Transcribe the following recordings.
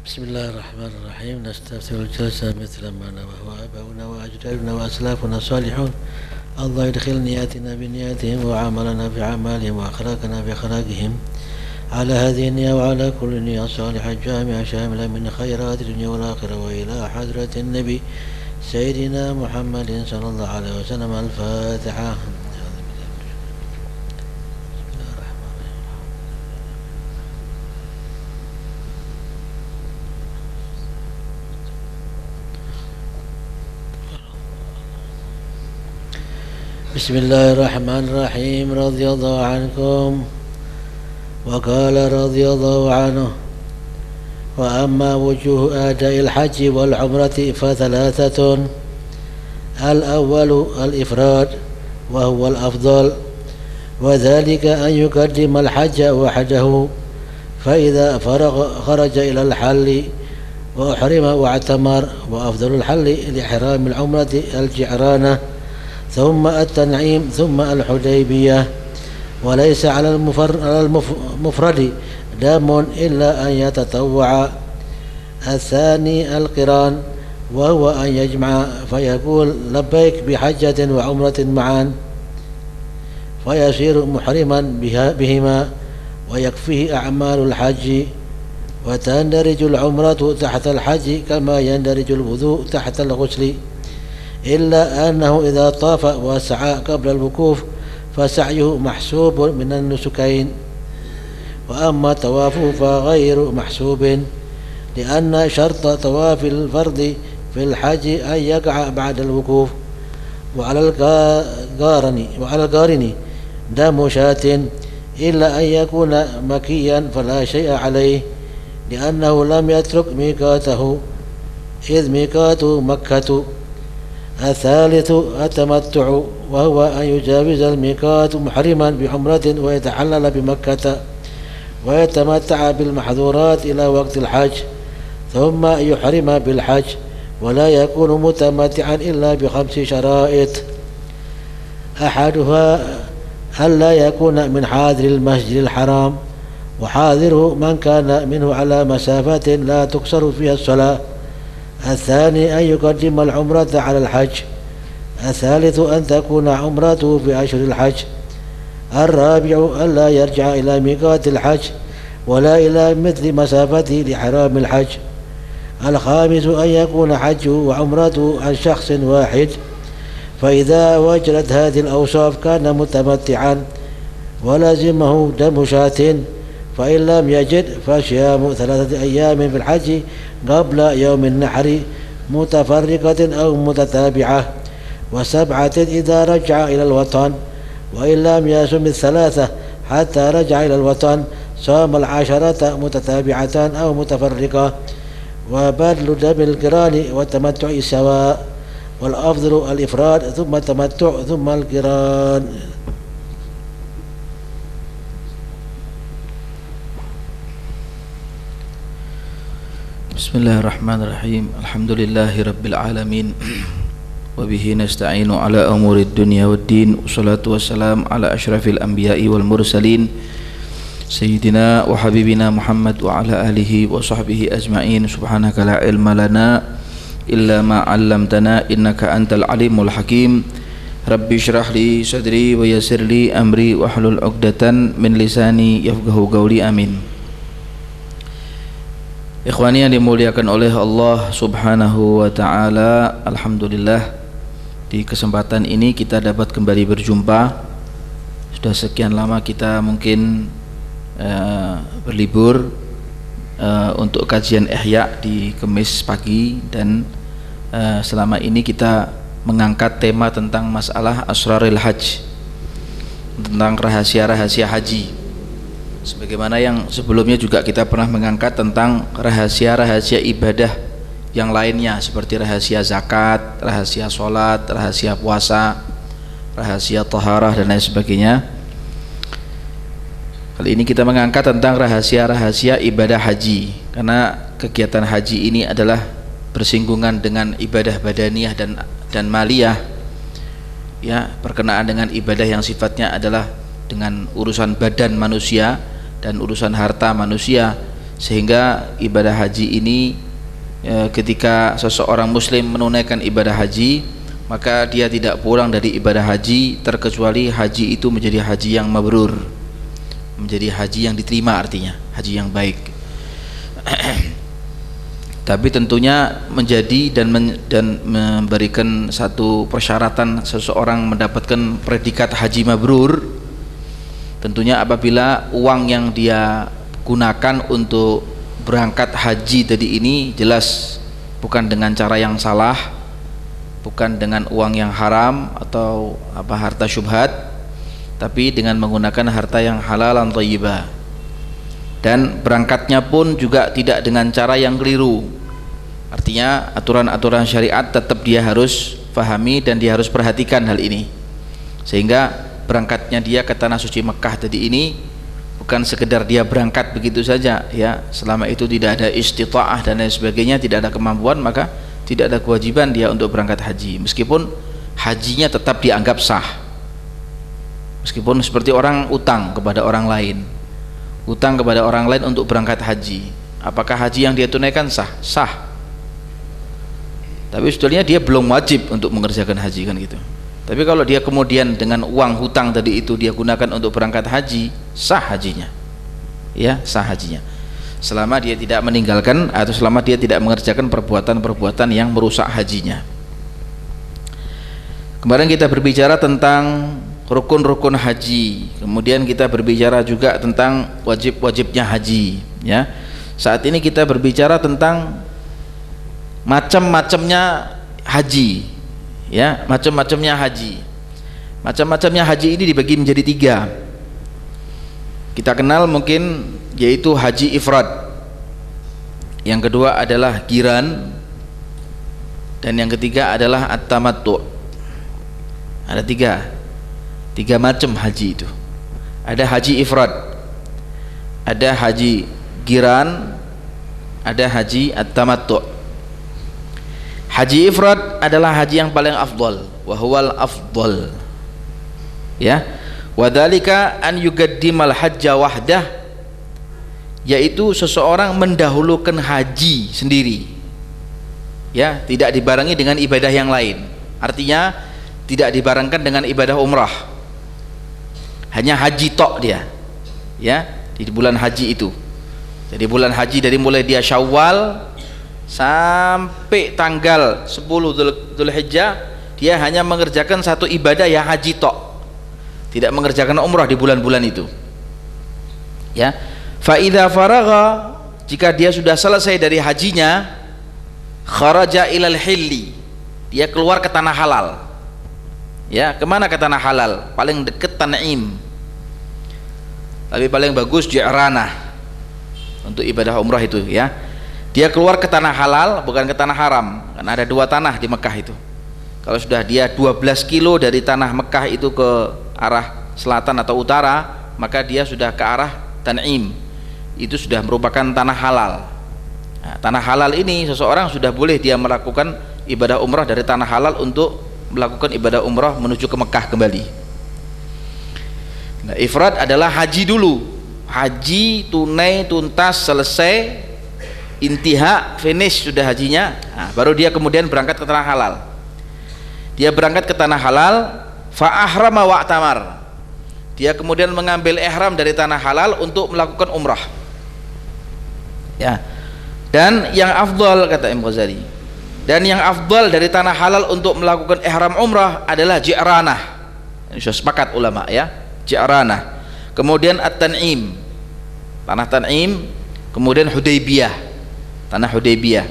بسم الله الرحمن الرحيم. نستفتح الجلسة مثل ما نواه آباؤنا وأجدادنا وأسلافنا الصالحون. الله يدخل نياتنا بنياتهم وعملنا بأعمالهم وأخلاقنا بأخلاقهم على هذه النية وعلى كل نية صالحة جامعة شاملة من خيرات الدنيا والآخرة وإلى حضرة النبي سيدنا محمد صلى الله عليه وسلم. الفاتحة. بسم الله الرحمن الرحيم. رضي الله عنكم. وقال رضي الله عنه: وأما وجوه أداء الحج والعمرة فثلاثة: الأول الإفراد وهو الأفضل، وذلك أن يقدم الحج وحده، فإذا فرغ خرج إلى الحل وأحرم واعتمر. وأفضل الحل لإحرام العمرة الجعرانة، ثم التنعيم، ثم الحديبية. وليس على المفرد دم إلا أن يتطوع. الثاني القران، وهو أن يجمع فيقول لبيك بحجة وعمرة معا، فيصير محرما بهما ويكفيه أعمال الحج. وتندرج العمرة تحت الحج كما يندرج الوضوء تحت الغسل، إلا أنه إذا طاف وسعى قبل الوقوف فسعيه محسوب من النسكين، وأما طوافه فغير محسوب، لأن شرط طواف الفرض في الحج أن يقع بعد الوقوف. وعلى القارن دم شاة، إلا أن يكون مكيا فلا شيء عليه، لأنه لم يترك ميقاته، إذ ميقات مكة. الثالث التمتع، وهو أن يجاوز الميقات محرما بعمرة ويتحلل بمكة ويتمتع بالمحظورات إلى وقت الحج، ثم يحرم بالحج، ولا يكون متمتعا إلا ب5 شرائط: أحدها ألا يكون من حاضر المسجد الحرام، وحاضره من كان منه على مسافة لا تقصر فيها الصلاة. الثاني أن يقدم العمرة على الحج. الثالث أن تكون عمرته في أشهر الحج. الرابع ألا يرجع إلى ميقات الحج ولا إلى مثل مسافته لحرام الحج. الخامس أن يكون حجه وعمرته عن شخص واحد، فإذا وجدت هذه الأوصاف كان متمتعا ولزمه دم شاة، فإن لم يجد فصيام 3 أيام في الحج قبل يوم النحر متفرقة أو متتابعة، و7 إذا رجع إلى الوطن. وإن لم يصم 3 حتى رجع إلى الوطن صام 10 متتابعة أو متفرقة. وبذل دم القران والتمتع سواء، والأفضل الإفراد ثم التمتع ثم القران. Bismillahirrahmanirrahim. Alhamdulillahi rabbil alamin. Wabihi nasta'inu ala umurid dunya waddin. Wassalatu wassalam ala ashrafil anbiya'i wal mursalin, Sayyidina wa habibina Muhammad wa ala alihi wa sahbihi ajma'in. Subhanaka la ilma lana illa ma 'allamtana innaka antal alimul hakim. Rabbi shrah li sadri wa yassir li amri wa hlul 'uqdatan min lisani yafqahu qawli. Amin. Ikhwani yang dimuliakan oleh Allah Subhanahu wa ta'ala, alhamdulillah di kesempatan ini kita dapat kembali berjumpa. Sudah sekian lama kita mungkin berlibur untuk kajian Ihya di Kamis pagi, dan selama ini kita mengangkat tema tentang masalah asrarul hajj, tentang rahasia-rahasia haji. Sebagaimana yang sebelumnya juga kita pernah mengangkat tentang rahasia-rahasia ibadah yang lainnya, seperti rahasia zakat, rahasia sholat, rahasia puasa, rahasia taharah, dan lain sebagainya. Kali ini kita mengangkat tentang rahasia-rahasia ibadah haji, karena kegiatan haji ini adalah bersinggungan dengan ibadah badaniyah dan maliyah, ya, perkenaan dengan ibadah yang sifatnya adalah dengan urusan badan manusia dan urusan harta manusia, sehingga ibadah haji ini ketika seseorang muslim menunaikan ibadah haji, maka dia tidak pulang dari ibadah haji terkecuali haji itu menjadi haji yang mabrur, menjadi haji yang diterima, artinya haji yang baik. Tapi tentunya menjadi dan memberikan satu persyaratan seseorang mendapatkan predikat haji mabrur, tentunya apabila uang yang dia gunakan untuk berangkat haji tadi ini jelas bukan dengan cara yang salah, bukan dengan uang yang haram atau harta syubhat, tapi dengan menggunakan harta yang halalan thayyibah. Dan berangkatnya pun juga tidak dengan cara yang keliru, artinya aturan-aturan syariat tetap dia harus pahami dan dia harus perhatikan hal ini, sehingga berangkatnya dia ke tanah suci Mekah tadi ini bukan sekedar dia berangkat begitu saja ya, selama itu tidak ada istita'ah dan lain sebagainya, tidak ada kemampuan, maka tidak ada kewajiban dia untuk berangkat haji, meskipun hajinya tetap dianggap sah, meskipun seperti orang utang kepada orang lain, utang kepada orang lain untuk berangkat haji. Apakah haji yang dia tunaikan sah? Sah, tapi sebetulnya dia belum wajib untuk mengerjakan haji, kan gitu. Tapi kalau dia kemudian dengan uang hutang tadi itu dia gunakan untuk berangkat haji, sah hajinya, ya sah hajinya, selama dia tidak meninggalkan atau selama dia tidak mengerjakan perbuatan-perbuatan yang merusak hajinya. Kemarin kita berbicara tentang rukun-rukun haji, kemudian kita berbicara juga tentang wajib-wajibnya haji, ya. Saat ini kita berbicara tentang macam-macamnya haji, ya, macam-macamnya haji. Macam-macamnya haji ini dibagi menjadi 3. Kita kenal mungkin yaitu haji ifrad, yang kedua adalah qiran, dan yang ketiga adalah at-tamattu'. Ada 3 macam haji itu. Ada haji ifrad, ada haji qiran, ada haji at-tamattu'. Haji ifrad adalah haji yang paling afdal, wa huwal afdal, ya. Wadzalika an yuqaddimal hajja wahdah, yaitu seseorang mendahulukan haji sendiri, ya, tidak dibarengi dengan ibadah yang lain. Artinya tidak dibarengkan dengan ibadah umrah, hanya haji tok dia, ya, di bulan haji itu. Jadi bulan haji dari mulai dia Syawal sampai tanggal 10 Dzulhijjah dia hanya mengerjakan satu ibadah, ya haji tok, tidak mengerjakan umrah di bulan-bulan itu, ya. Fa idza faragha, jika dia sudah selesai dari hajinya, kharaja ilal hilli, dia keluar ke tanah halal, ya. Kemana ke tanah halal? Paling dekat Tan'im, tapi paling bagus Ji'ranah untuk ibadah umrah itu, ya. Dia keluar ke tanah halal, bukan ke tanah haram, karena ada 2 tanah di Mekah itu. Kalau sudah dia 12 kilo dari tanah Mekah itu ke arah selatan atau utara, maka dia sudah ke arah Tan'im, itu sudah merupakan tanah halal. Nah, tanah halal ini seseorang sudah boleh dia melakukan ibadah umrah dari tanah halal untuk melakukan ibadah umrah menuju ke Mekah kembali. Nah, ifrad adalah haji dulu, haji tunai tuntas selesai, intiha, finish sudah hajinya, nah, baru dia kemudian berangkat ke tanah halal. Dia berangkat ke tanah halal, fa ahrama wa tamar, dia kemudian mengambil ihram dari tanah halal untuk melakukan umrah, ya. Dan yang afdal, kata Imam Ghazali, dan yang afdal dari tanah halal untuk melakukan ihram umrah adalah Ji'ranah. Ini sudah sepakat ulama, ya, Ji'ranah. Kemudian At-Tan'im, tanah Tan'im, kemudian Hudaybiyah, tanah Hudaybiyah.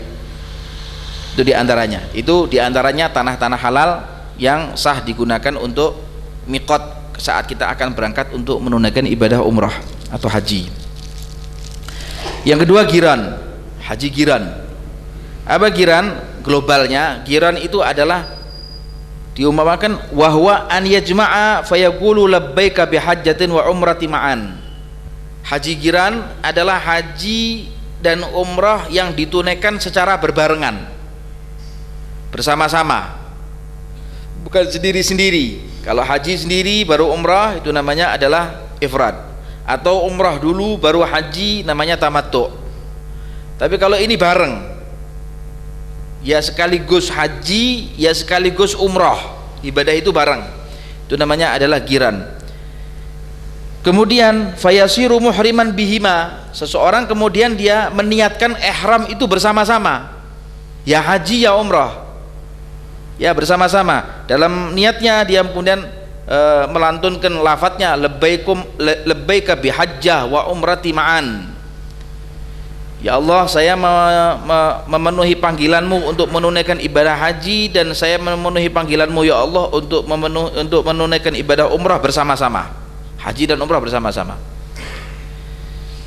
Itu diantaranya. Itu diantaranya tanah-tanah halal yang sah digunakan untuk miqat saat kita akan berangkat untuk menunaikan ibadah umrah atau haji. Yang kedua qiran, haji qiran. Apa qiran? Globalnya qiran itu adalah diumpamakan wahwa an yajma'a fayaqulu labbaika bihajjatin wa umrati ma'an. Haji qiran adalah haji dan umrah yang ditunaikan secara berbarengan, bersama-sama, bukan sendiri-sendiri. Kalau haji sendiri baru umrah itu namanya adalah ifrad, atau umrah dulu baru haji namanya tamattu. Tapi kalau ini bareng, ya sekaligus haji, ya sekaligus umrah, ibadah itu bareng, itu namanya adalah qiran. Kemudian fayasiru muhriman bihima, seseorang kemudian dia meniatkan ihram itu bersama-sama, ya haji ya umrah, ya bersama-sama. Dalam niatnya dia kemudian melantunkan lafadznya labbaika bihajjah wa umrati ma'an. Ya Allah, saya memenuhi panggilanmu untuk menunaikan ibadah haji, dan saya memenuhi panggilanmu ya Allah untuk menunaikan ibadah umrah bersama-sama, haji dan umrah bersama-sama.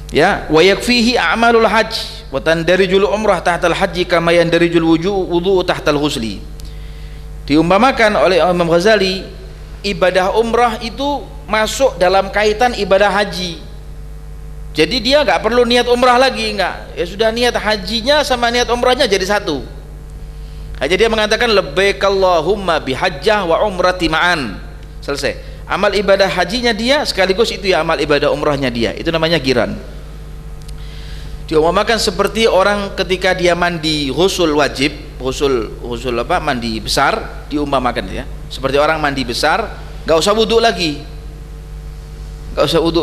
Ya, wa yakfihi a'malul hajj wa tandarijul umrah tahtal haji kama yandarijul wudu tahtal ghusli. Diumpamakan oleh Imam Ghazali, ibadah umrah itu masuk dalam kaitan ibadah haji. Jadi dia nggak perlu niat umrah lagi, nggak, ya sudah niat hajinya sama niat umrahnya jadi satu. Hanya dia mengatakan labbaik Allahumma bihajjah wa umrati ma'an, selesai. Amal ibadah hajinya dia sekaligus itu ya amal ibadah umrahnya dia, itu namanya qiran. Diumpamakan seperti orang ketika dia mandi ghusul wajib, ghusul apa, mandi besar, diumpamakan ya seperti orang mandi besar, nggak usah wudhu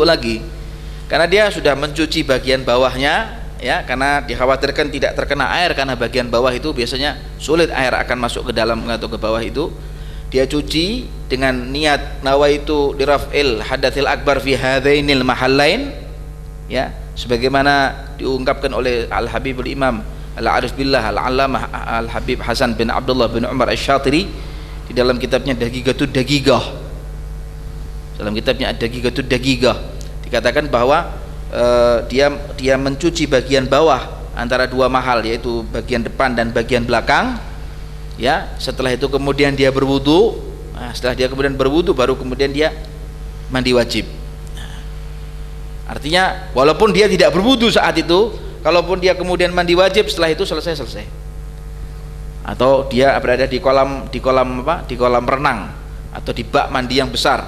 lagi, karena dia sudah mencuci bagian bawahnya, ya, karena dikhawatirkan tidak terkena air, karena bagian bawah itu biasanya sulit air akan masuk ke dalam atau ke bawah itu. Dia cuci dengan niat nawaitu diraf'il hadatsil akbar fi hadainil mahallain, ya, sebagaimana diungkapkan oleh Al-Habibul Imam Al-Arif Billah Al-Allamah Al-Habib Hasan bin Abdullah bin Umar Asy-Syatiri di dalam kitabnya Daqiqatud Daqiqah. Dalam kitabnya Ad-Daqiqatud Daqiqah dikatakan bahwa dia mencuci bagian bawah antara dua mahal, yaitu bagian depan dan bagian belakang, ya. Setelah itu kemudian dia berwudu. Nah, setelah dia kemudian berwudu baru kemudian dia mandi wajib. Artinya walaupun dia tidak berwudu saat itu, kalaupun dia kemudian mandi wajib setelah itu selesai. Atau dia berada di kolam renang, atau di bak mandi yang besar,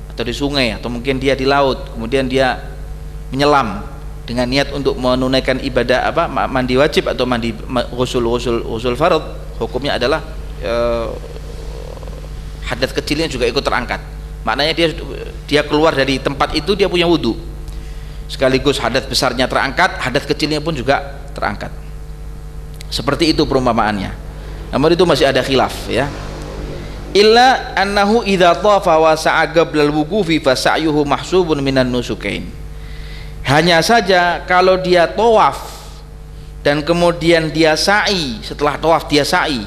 atau di sungai, atau mungkin dia di laut, kemudian dia menyelam dengan niat untuk menunaikan ibadah mandi wajib atau mandi ghusul fardh, hukumnya adalah hadas kecilnya juga ikut terangkat. Maknanya dia keluar dari tempat itu dia punya wudu, sekaligus hadas besarnya terangkat, hadas kecilnya pun juga terangkat. Seperti itu perumpamaannya. Namun itu masih ada khilaf, ya. Illa annahu idza tafa wa sa'a qablal wuqufi fa sa'yuhu mahsubun minan nusukain. Hanya saja kalau dia tawaf dan kemudian dia sa'i, setelah tawaf dia sa'i,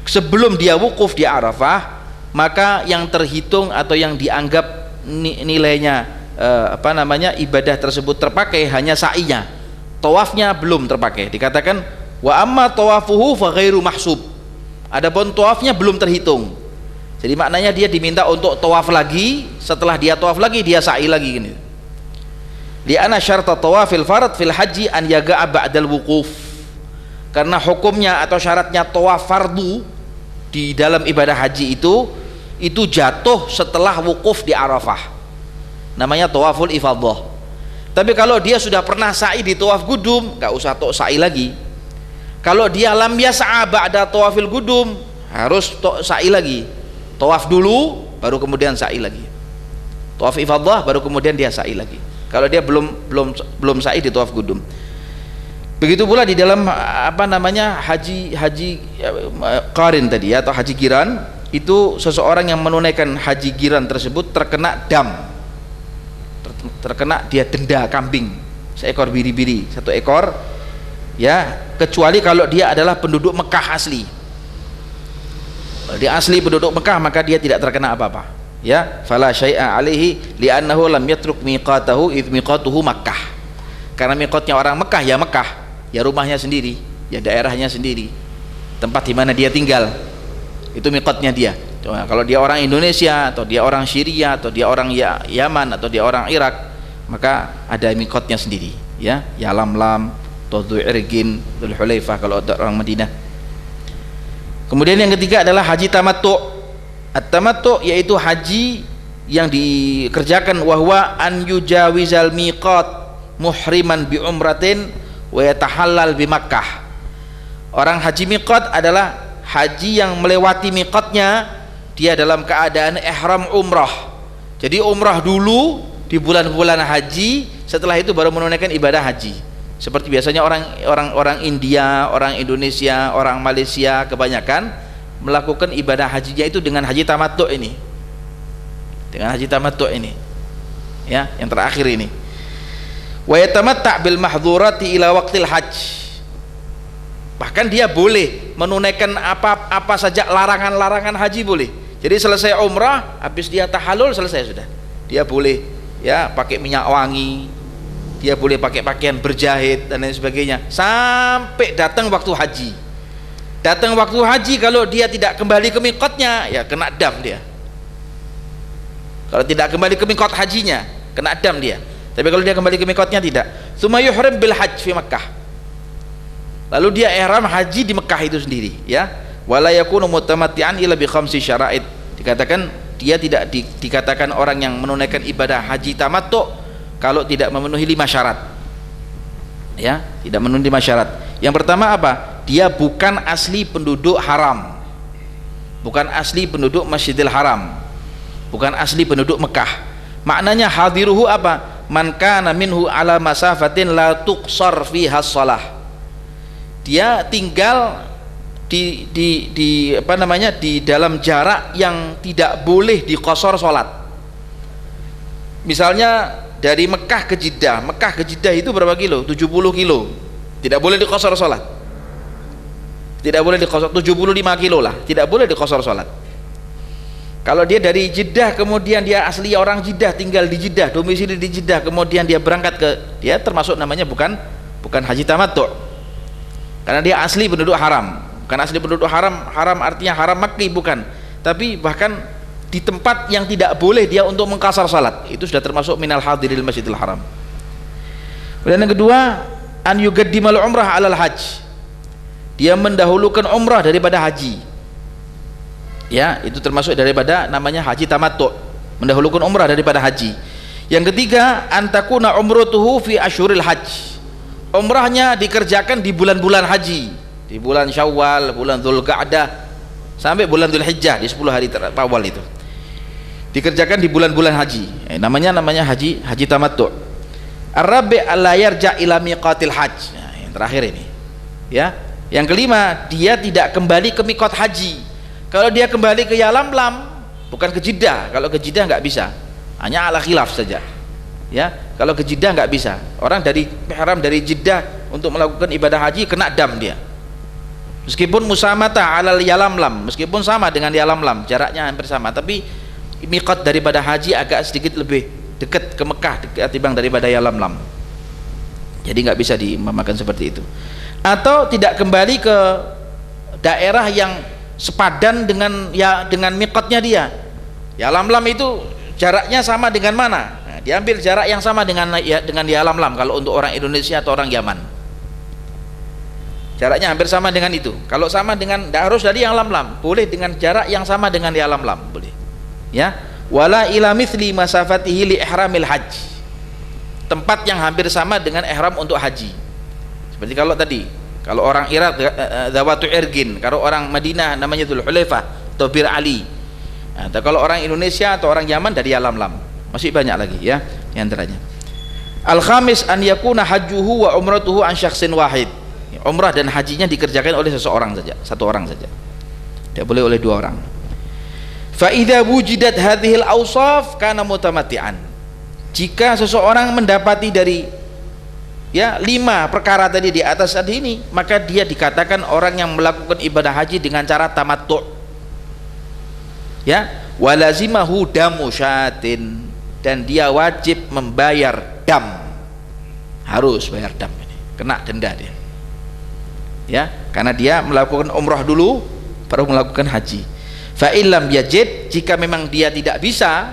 sebelum dia wukuf di Arafah, maka yang terhitung atau yang dianggap nilainya ibadah tersebut terpakai hanya sa'inya, tawafnya belum terpakai. Dikatakan wa amma tawafuhu fa ghairu mahsub, adapun tawafnya belum terhitung. Jadi maknanya dia diminta untuk tawaf lagi, setelah dia tawaf lagi dia sa'i lagi gini. Li'anna syarta tawafil farad fil haji an yaga'a ba'dal wukuf, karena hukumnya atau syaratnya tawaf fardu di dalam ibadah haji itu jatuh setelah wukuf di Arafah, namanya tawaful ifadah. Tapi kalau dia sudah pernah sa'i di tawaf gudum, nggak usah sa'i lagi. Kalau dia lam yas'a ba'da tawafil gudum, harus sa'i lagi, tawaf dulu baru kemudian sa'i lagi, tawaf ifadah baru kemudian dia sa'i lagi, kalau dia belum sa'i di tawaf gudum. Begitu pula di dalam haji qarin tadi, atau haji qiran, itu seseorang yang menunaikan haji qiran tersebut terkena dam, terkena dia denda kambing seekor biri-biri, satu ekor, ya, kecuali kalau dia adalah penduduk Mekah asli. Kalau dia asli penduduk Mekah maka dia tidak terkena apa-apa, ya. Fala syai'a alaihi li'annahu lam yatruk miqatahu idh miqatuhu Makkah, karena miqatnya orang Mekah ya Mekah, ya rumahnya sendiri, ya daerahnya sendiri, tempat di mana dia tinggal, itu miqatnya dia. Kalau dia orang Indonesia, atau dia orang Syria, atau dia orang Yaman, atau dia orang Irak, maka ada miqatnya sendiri, ya, Yalamlam, Tudhu Irgin, Dzul Hulaifah kalau orang Madinah. Kemudian yang ketiga adalah haji tamattu'. At-tamattu' yaitu haji yang dikerjakan wahwa an yujawizal miqat muhriman bi umratin wa yatahallal bi Makkah. Orang haji miqat adalah haji yang melewati miqatnya, dia dalam keadaan ihram umrah. Jadi umrah dulu di bulan-bulan haji, setelah itu baru menunaikan ibadah haji. Seperti biasanya orang India, orang Indonesia, orang Malaysia kebanyakan melakukan ibadah hajinya itu dengan haji tamattu ini. Dengan haji tamattu ini. Ya, yang terakhir ini. Wa yatamatta' bil mahdhurati ila waqtil hajj. Bahkan dia boleh menunaikan apa saja larangan-larangan haji boleh. Jadi selesai umrah, habis dia tahallul selesai sudah. Dia boleh ya pakai minyak wangi, dia boleh pakai pakaian berjahit dan lain sebagainya sampai datang waktu haji. Datang waktu haji, kalau dia tidak kembali ke miqatnya ya kena dam dia. Kalau tidak kembali ke miqat hajinya kena dam dia. Tapi kalau dia kembali ke miqatnya tidak. Tsumma yuhrim bil hajj fi Makkah. Lalu dia ihram haji di Mekah itu sendiri, ya. Wala yakunu mutamatti'an illa bi khamsi syara'id. Dikatakan dia tidak dikatakan orang yang menunaikan ibadah haji tamattu kalau tidak memenuhi 5 syarat. Ya, tidak memenuhi 5 syarat. Yang pertama apa? Dia bukan asli penduduk haram. Bukan asli penduduk Masjidil Haram. Bukan asli penduduk Mekah. Maknanya hadiruhu apa? Man kana minhu ala masafatin la tuqsar fiha shalah. Dia tinggal di dalam jarak yang tidak boleh diqasar salat. Misalnya dari Mekah ke Jeddah. Mekah ke Jeddah itu berapa kilo? 70 kilo. Tidak boleh diqasar salat. Tidak boleh diqasar, 75 kilo lah. Tidak boleh diqasar salat. Kalau dia dari Jeddah, kemudian dia asli orang Jeddah, tinggal di Jeddah, domisili di Jeddah, kemudian dia berangkat ke, dia termasuk namanya bukan haji tamattu. Karena dia asli penduduk haram. Bukan asli penduduk haram, haram artinya haram Makki, bukan. Tapi bahkan di tempat yang tidak boleh dia untuk mengqasar salat, itu sudah termasuk minal hadiril Masjidil Haram. Dan yang kedua, an yuqaddimal umrah alal hajj. Dia mendahulukan umrah daripada haji. Ya, itu termasuk daripada namanya haji tamattu, mendahulukan umrah daripada haji. Yang ketiga, antakuna umratuhu fi asyuril hajj. Umrahnya dikerjakan di bulan-bulan haji, di bulan Syawal, bulan Dzulqa'dah sampai bulan Dzulhijjah, di 10 hari awal itu dikerjakan di bulan-bulan haji. Namanya haji tamattu. Ar-rabi' alla yarja' ila miqatil hajj. Nah, yang terakhir ini. Ya. Yang kelima, dia tidak kembali ke miqat haji. Kalau dia kembali ke Yalamlam, bukan ke Jeddah. Kalau ke Jeddah nggak bisa, hanya ala khilaf saja. Ya, kalau ke Jeddah nggak bisa. Orang dari ihram dari Jeddah untuk melakukan ibadah haji kena dam dia. Meskipun musamata alal Yalamlam, meskipun sama dengan Yalamlam, jaraknya hampir sama, tapi miqat daripada haji agak sedikit lebih dekat ke Mekah ketimbang daripada Yalamlam. Jadi nggak bisa dimakan seperti itu. Atau tidak kembali ke daerah yang sepadan dengan miqatnya dia. Yalamlam itu jaraknya sama dengan mana? Nah, diambil jarak yang sama dengan Yalamlam kalau untuk orang Indonesia atau orang Yaman. Jaraknya hampir sama dengan itu. Kalau sama dengan, tidak harus dari Yalamlam, boleh dengan jarak yang sama dengan Yalamlam, boleh. Ya, wala ila mithli masafatihi li ihramil hajj. Tempat yang hampir sama dengan ihram untuk haji. Seperti kalau tadi, kalau orang Irak Zawatu Irgin, kalau orang Madinah namanya Dzul Hulaifah atau Bir Ali. Nah, kalau orang Indonesia atau orang Yaman dari Yalamlam. Masih banyak lagi ya, di antaranya. Al-khamis an yakuna hajjuhu wa umratuhu an syakhsin wahid. Umrah dan hajinya dikerjakan oleh seseorang saja, satu orang saja. Tidak boleh oleh 2 orang. Fa idza wujidat hadhil awsaf kana mutamatti'an. Jika seseorang mendapati dari 5 perkara tadi di atas tadi ini, maka dia dikatakan orang yang melakukan ibadah haji dengan cara tamattu. Ya, walazimahu damu syatin, dan dia wajib membayar dam. Harus bayar dam ini, kena denda dia. Ya, karena dia melakukan umrah dulu baru melakukan haji. Fa illam yajid, jika memang dia tidak bisa,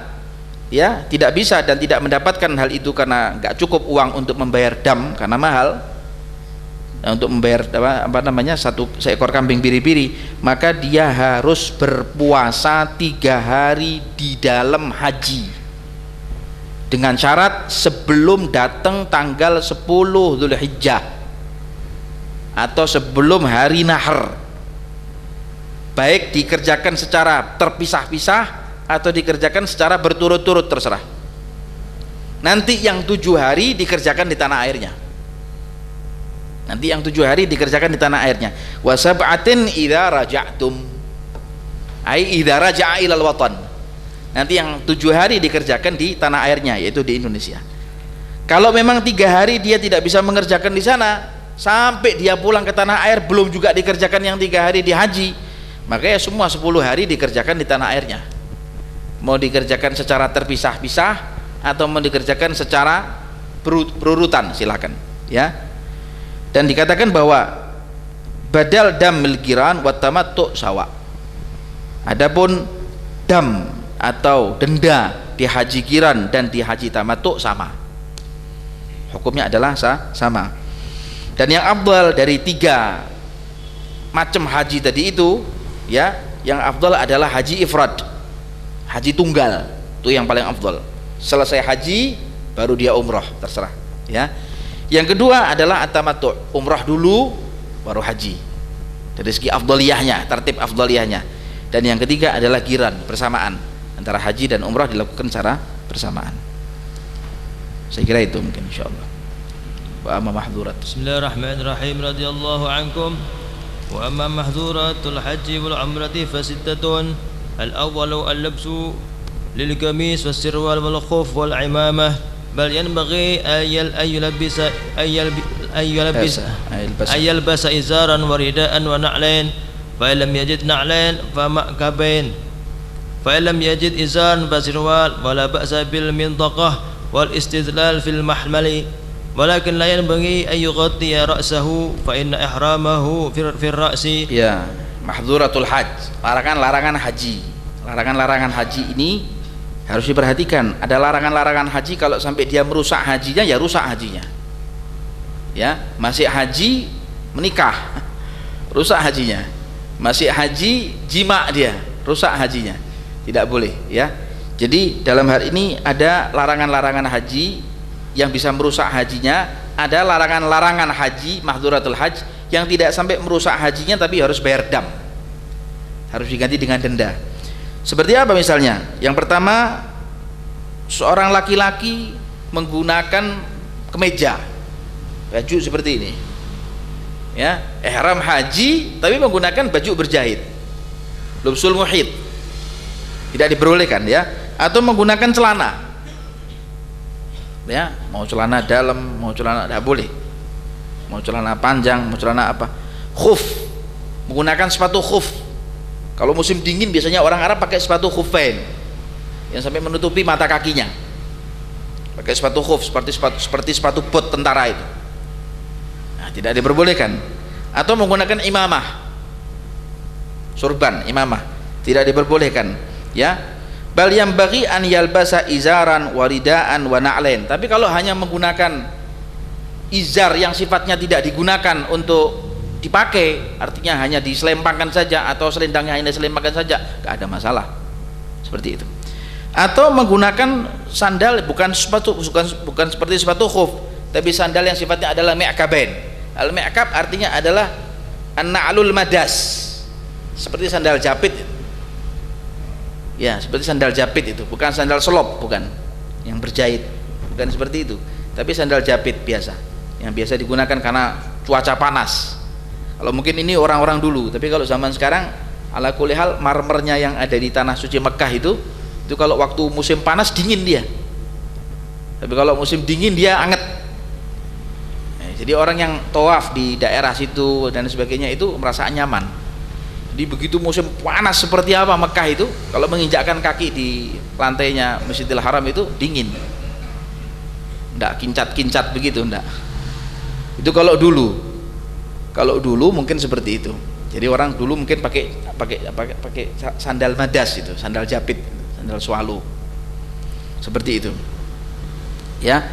ya, tidak bisa dan tidak mendapatkan hal itu karena nggak cukup uang untuk membayar dam karena mahal, untuk membayar satu seekor kambing biri-biri, maka dia harus berpuasa 3 hari di dalam haji dengan syarat sebelum datang tanggal 10 Dzulhijjah. atau sebelum hari nahar, baik dikerjakan secara terpisah-pisah atau dikerjakan secara berturut-turut, terserah. Nanti yang 7 hari dikerjakan di tanah airnya, nanti yang 7 hari dikerjakan di tanah airnya. Wa sab'atin idza raja'tum, ai idza raja'a ilal watan, nanti yang 7 hari dikerjakan di tanah airnya, yaitu di Indonesia. Kalau memang 3 hari dia tidak bisa mengerjakan di sana, sampai dia pulang ke tanah air belum juga dikerjakan yang 3 hari di haji, makanya semua 10 hari dikerjakan di tanah airnya. Mau dikerjakan secara terpisah-pisah atau mau dikerjakan secara berurutan, silakan ya. Dan dikatakan bahwa badal damil qiran wa tamattu sawa, adapun dam atau denda di haji qiran dan di haji tamattu sama, hukumnya adalah sama. Dan yang afdal dari 3 macam haji tadi itu ya, yang afdal adalah haji ifrad, haji tunggal, itu yang paling afdal. Selesai haji baru dia umrah, terserah ya. Yang kedua adalah at-tamattu, umrah dulu baru haji, dari segi afdaliyahnya, tertib afdaliyahnya. Dan yang ketiga adalah qiran, bersamaan antara haji dan umrah dilakukan secara bersamaan. Saya kira itu mungkin insyaallah. Wa amma mahdhurat. Bismillahirrahmanirrahim. Radhiyallahu ankum. Wa amma mahdhuratul haji wal umrati fasittatun. Al-awwalu al-labsu lil qamis was sirwal wal khuf wal imamah, bal yanbaghi ayyalbasa izaran wa ridaan wa na'lain, fa lam yajid na'lain fa ma'kabain, fa lam yajid izaran fa sirwal, wa la ba'sa bil mintaqah wal istidlal fil mahmali, walakin la yanbaghi an yughatti ra'sahu fa inna ihramahu fi ra'si. Ya, mahdhuratul hajj, larangan-larangan haji. Larangan-larangan haji ini harus diperhatikan. Ada larangan-larangan haji, kalau sampai dia merusak hajinya ya rusak hajinya. Ya, masih haji menikah, rusak hajinya. Masih haji jima dia, rusak hajinya. Tidak boleh ya. Jadi dalam hal ini ada larangan-larangan haji yang bisa merusak hajinya, ada larangan-larangan haji mahdhuratul hajj yang tidak sampai merusak hajinya tapi harus bayar dam, harus diganti dengan denda. Seperti apa misalnya? Yang pertama, seorang laki-laki menggunakan kemeja, baju seperti ini ya, ihram haji tapi menggunakan baju berjahit, lubsul muhit, tidak diperbolehkan ya. Atau menggunakan celana ya, mau celana dalam, mau celana, tidak boleh, mau celana panjang, mau celana apa. Khuf, menggunakan sepatu khuf. Kalau musim dingin biasanya orang Arab pakai sepatu khufain yang sampai menutupi mata kakinya, pakai sepatu khuf, seperti sepatu bot tentara itu. Nah, tidak diperbolehkan. Atau menggunakan imamah, surban, imamah, tidak diperbolehkan ya. Bal yang bagi an yalbasa izaran waridaan wa na'lain. Tapi kalau hanya menggunakan izar yang sifatnya tidak digunakan untuk dipakai, artinya hanya diselempangkan saja atau selendangnya hanya diselempangkan saja, tidak ada masalah. Seperti itu. Atau menggunakan sandal bukan seperti sepatu khuf, tapi sandal yang sifatnya adalah mi'kabain. Al-mi'kab artinya adalah an-na'lul madas, seperti sandal japit. Ya, seperti sandal japit itu, bukan sandal selop, bukan yang berjahit, bukan seperti itu, tapi sandal japit biasa, yang biasa digunakan karena cuaca panas. Kalau mungkin ini orang-orang dulu, tapi kalau zaman sekarang ala kulli hal marmernya yang ada di tanah suci Mekah itu kalau waktu musim panas dingin dia, tapi kalau musim dingin dia anget. Jadi orang yang tawaf di daerah situ dan sebagainya itu merasa nyaman. Jadi begitu musim panas seperti apa Mekah itu, kalau menginjakkan kaki di lantainya Masjidil Haram itu dingin, enggak kincat-kincat begitu, enggak. Itu kalau dulu mungkin seperti itu. Jadi orang dulu mungkin pakai sandal madas itu, sandal japit, sandal swalu, seperti itu ya.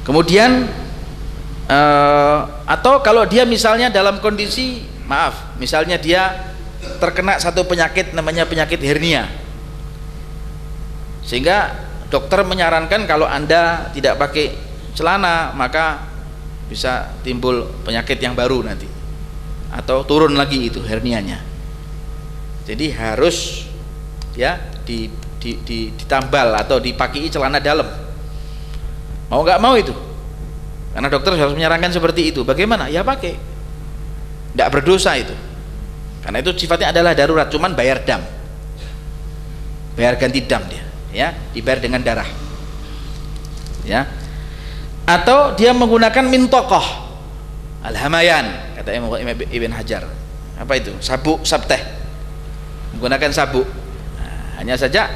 Kemudian atau kalau dia misalnya dalam kondisi, misalnya dia terkena satu penyakit namanya penyakit hernia, sehingga dokter menyarankan kalau Anda tidak pakai celana maka bisa timbul penyakit yang baru nanti. atau turun lagi itu hernianya. Jadi harus ya ditambal atau dipakai celana dalam. Mau nggak mau itu, karena dokter harus menyarankan seperti itu. Bagaimana? Ya pakai, tidak berdosa itu, karena itu sifatnya adalah darurat. Cuman bayar dam, bayar ganti dam dia, ya dibayar dengan darah, ya. Atau dia menggunakan mintokoh al-hamayan, kata Imam Ibn Hajar. Apa itu? Sabuk sabteh, menggunakan sabuk. Nah, hanya saja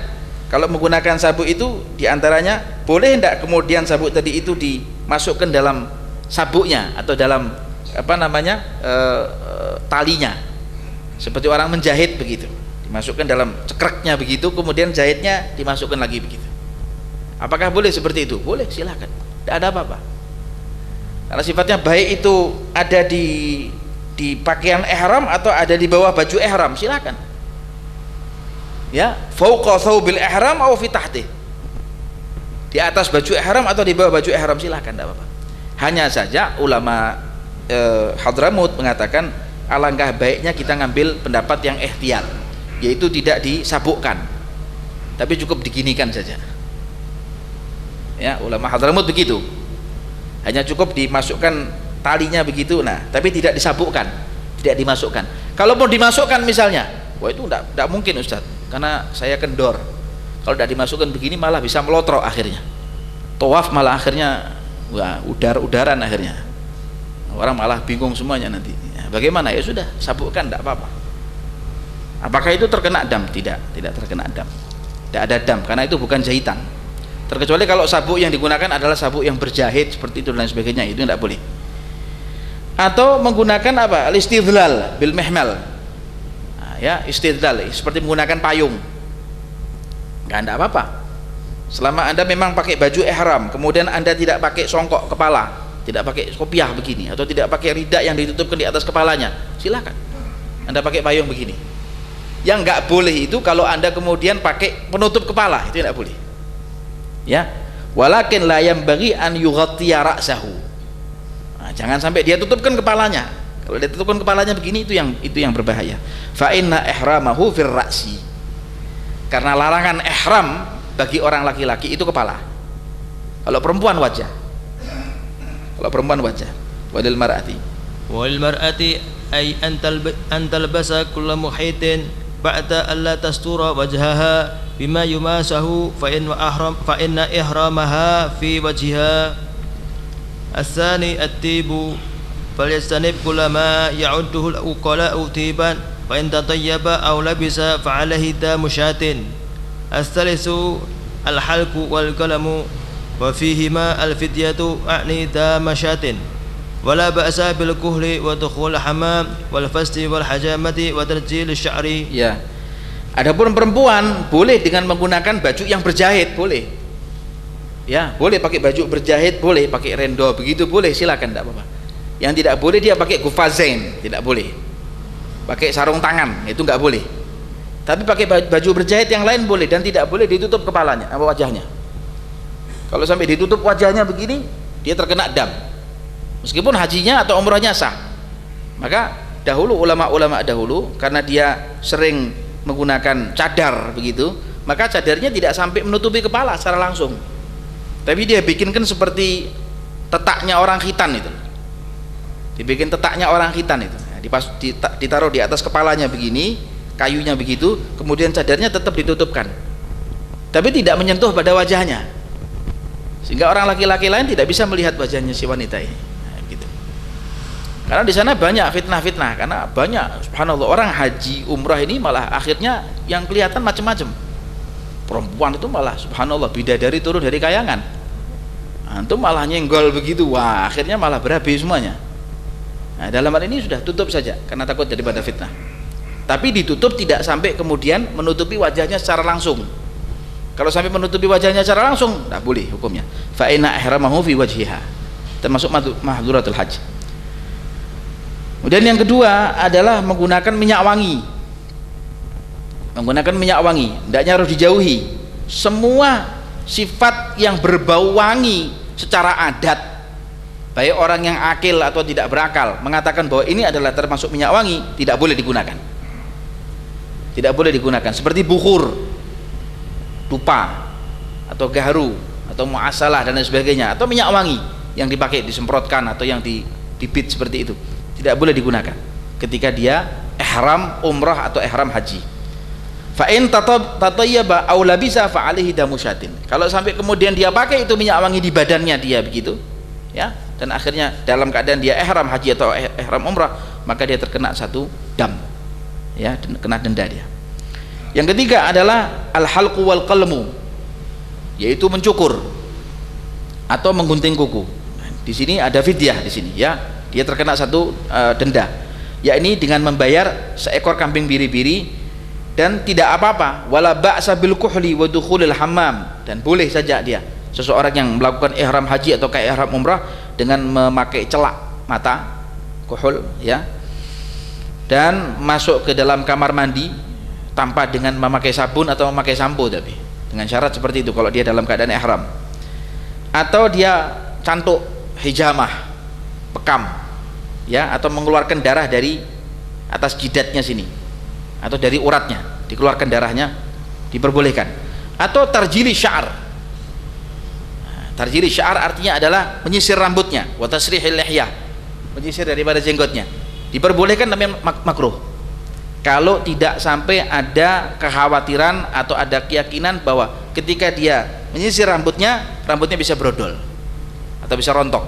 kalau menggunakan sabuk itu diantaranya boleh tidak kemudian sabuk tadi itu dimasukkan dalam sabuknya atau dalam apa namanya talinya, seperti orang menjahit begitu, dimasukkan dalam cekreknya begitu, kemudian jahitnya dimasukkan lagi begitu. Apakah boleh seperti itu? Boleh, silakan, tidak ada apa-apa. Karena sifatnya baik itu ada di pakaian ihram atau ada di bawah baju ihram, silakan. Ya, fauqa thawbil ihram atau fi tahtih, di atas baju ihram atau di bawah baju ihram, silakan, tidak apa-apa. Hanya saja ulama Hadramut mengatakan alangkah baiknya kita ngambil pendapat yang ihtiyat, yaitu tidak disabukkan, tapi cukup diginikan saja. Ya, ulama Hadramut begitu, hanya cukup dimasukkan talinya begitu, nah tapi tidak disabukkan, tidak dimasukkan. Kalaupun dimasukkan misalnya, wah itu tidak mungkin Ustaz, karena saya kendor. Kalau tidak dimasukkan begini malah bisa melotrok akhirnya, tawaf malah akhirnya wah udaran akhirnya, orang malah bingung semuanya nanti. Ya, bagaimana? Ya sudah, sabukkan, tidak apa-apa. Apakah itu terkena dam? Tidak terkena dam, tidak ada dam, karena itu bukan jahitan. Terkecuali kalau sabuk yang digunakan adalah sabuk yang berjahit seperti itu dan sebagainya, itu tidak boleh. Atau menggunakan apa? Al-istidlal bil mihmal. Nah, ya, istidlal seperti menggunakan payung. Enggak ada apa-apa. Selama Anda memang pakai baju ihram, kemudian Anda tidak pakai songkok kepala, tidak pakai kopiah begini, atau tidak pakai ridak yang ditutupkan di atas kepalanya, silakan Anda pakai payung begini. Yang enggak boleh itu kalau Anda kemudian pakai penutup kepala, itu tidak boleh. Ya, walakin la yambaghi an yughattiya ra'sahu. Nah, jangan sampai dia tutupkan kepalanya. Kalau dia tutupkan kepalanya begini, itu yang berbahaya. Fa inna ihramahu fir ra'si. Karena larangan ihram bagi orang laki-laki itu kepala. Kalau perempuan wajah. Kalau perempuan wajah. Walil mar'ati. Walil mar'ati ay an talbasa kulla muhitin ba'da alla tastura wajhaha bima yumasahu fa inna ihramaha fi wajhiha. As-tsani at-tibu falyastanib kulla ma ya'udduhu al-uqala'u tiban fa in tatayyaba aw labisa fa 'alaihi damu syatin. As-tsalisu al-halqu wal qalamu wa fihima al-fidyatu a'ni dama syatin. Wala ba'sa bil kuhli wa dukhul hamam wal fasti wal hajamati wa tarjil sya'ri. Ya. Adapun perempuan boleh dengan menggunakan baju yang berjahit, boleh. Ya, boleh pakai baju berjahit, boleh pakai rendo begitu, boleh, silakan, tidak apa-apa. Yang tidak boleh dia pakai gufazain, tidak boleh. Pakai sarung tangan, itu enggak boleh. Tapi pakai baju berjahit yang lain boleh, dan tidak boleh ditutup kepalanya atau wajahnya. Kalau sampai ditutup wajahnya begini, dia terkena dam. Meskipun hajinya atau umrahnya sah. Maka dahulu ulama-ulama dahulu, karena dia sering menggunakan cadar begitu, maka cadarnya tidak sampai menutupi kepala secara langsung, tapi dia bikinkan seperti tetaknya orang khitan itu, dibikin tetaknya orang khitan itu, ditaruh di atas kepalanya begini, kayunya begitu, kemudian cadarnya tetap ditutupkan, tapi tidak menyentuh pada wajahnya, sehingga orang laki-laki lain tidak bisa melihat wajahnya si wanita ini. Karena di sana banyak fitnah-fitnah, karena banyak subhanallah orang haji umrah ini malah akhirnya yang kelihatan macam-macam. Perempuan itu malah subhanallah bidadari turun dari kayangan. Antum malah nyenggol begitu, wah akhirnya malah berabe semuanya. Nah, dalam hal ini sudah tutup saja karena takut daripada fitnah. Tapi ditutup tidak sampai kemudian menutupi wajahnya secara langsung. Kalau sampai menutupi wajahnya secara langsung, tidak boleh hukumnya. Fa inna ihramahu fi wajhiha. Termasuk mahdhuratul haji. Kemudian yang kedua adalah menggunakan minyak wangi. Menggunakan minyak wangi, hendaknya harus dijauhi semua sifat yang berbau wangi secara adat. baik orang yang akil atau tidak berakal mengatakan bahwa ini adalah termasuk minyak wangi, tidak boleh digunakan. Tidak boleh digunakan. Seperti bukhur, dupa, atau gaharu, atau muasalah dan lain sebagainya, atau minyak wangi yang dipakai disemprotkan atau yang dibit seperti itu, tidak boleh digunakan ketika dia ihram umrah atau ihram haji. Fa in tatayyaba aw labisa fa alaihi damu syatin. Kalau sampai kemudian dia pakai itu minyak wangi di badannya dia begitu, ya, dan akhirnya dalam keadaan dia ihram haji atau ihram umrah, maka dia terkena satu dam, ya, kena denda dia. Yang ketiga adalah al-halqu wal qalmu, yaitu mencukur atau menggunting kuku. Di sini ada fidyah di sini, ya, dia terkena satu denda, yakni dengan membayar seekor kambing biri-biri dan tidak apa-apa, wala ba'sa bil kuhli wa dukhulil hammam, dan boleh saja dia seseorang yang melakukan ihram haji atau kayak ihram umrah dengan memakai celak mata kuhul, ya, dan masuk ke dalam kamar mandi tanpa dengan memakai sabun atau memakai sampo, tapi dengan syarat seperti itu kalau dia dalam keadaan ihram. Atau dia cantuk hijamah, bekam, ya, atau mengeluarkan darah dari atas jidatnya sini atau dari uratnya, dikeluarkan darahnya, diperbolehkan. Atau tarjili sya'ar. Tarjili sya'ar artinya adalah menyisir rambutnya, wa tasrihil lihyah, menyisir daripada jenggotnya, diperbolehkan, tapi makruh kalau tidak sampai ada kekhawatiran atau ada keyakinan bahwa ketika dia menyisir rambutnya bisa brodol atau bisa rontok.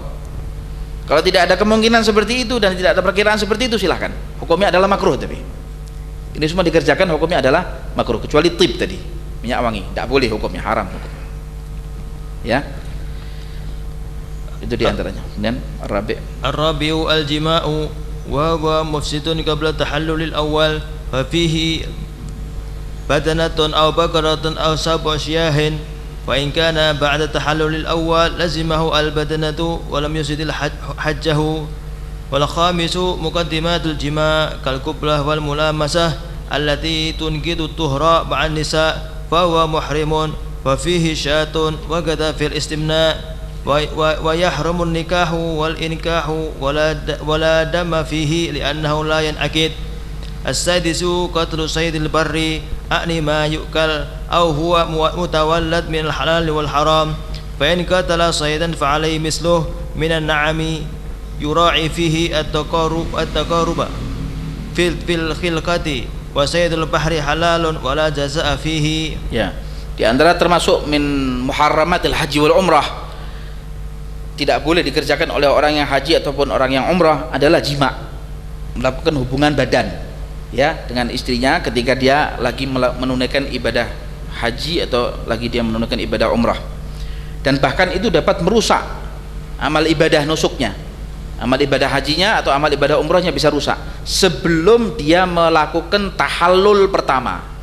Kalau tidak ada kemungkinan seperti itu dan tidak ada perkiraan seperti itu, silahkan, hukumnya adalah makruh. Tapi ini semua dikerjakan, hukumnya adalah makruh, kecuali tib tadi, minyak wangi, tidak boleh hukumnya, haram hukumnya, ya. Itu diantaranya. Kemudian ar-rabi'u al-jima'u wa huwa mufsidun qabla tahallulil awal, fa fihi badanatun aw baqaratun aw sab'u syahin, fa in kana ba'da tahallulil awal lazimahu al-badanatu wa lam yusidil hajjahu. Wal khamisu muqaddimatul jima' kal qublah wal mulamasah allati tunqidu tuhra ma'an nisa fa huwa muhrimun wa fihi syatun wa qada fil istimna wa yahrumun nikahu wal inkahu wala dama fihi li'annahu la yanakid. As-sadisu qatlu saydil barri a'ni ma yu'kal aw huwa mutawallad min al-halal wal haram, fa in qatala saydan fa alayhi misluhu min an-na'ami yura'i fihi at-taqaruba fil khilqati wa saydul bahri halalun wala jazaa'a fihi. Ya, di antara termasuk min muharramatil haji wal umrah, tidak boleh dikerjakan oleh orang yang haji ataupun orang yang umrah adalah jima', melakukan hubungan badan, ya, dengan istrinya ketika dia lagi menunaikan ibadah haji atau lagi dia menunaikan ibadah umrah, dan bahkan itu dapat merusak amal ibadah nusuknya, amal ibadah hajinya atau amal ibadah umrahnya bisa rusak sebelum dia melakukan tahallul pertama.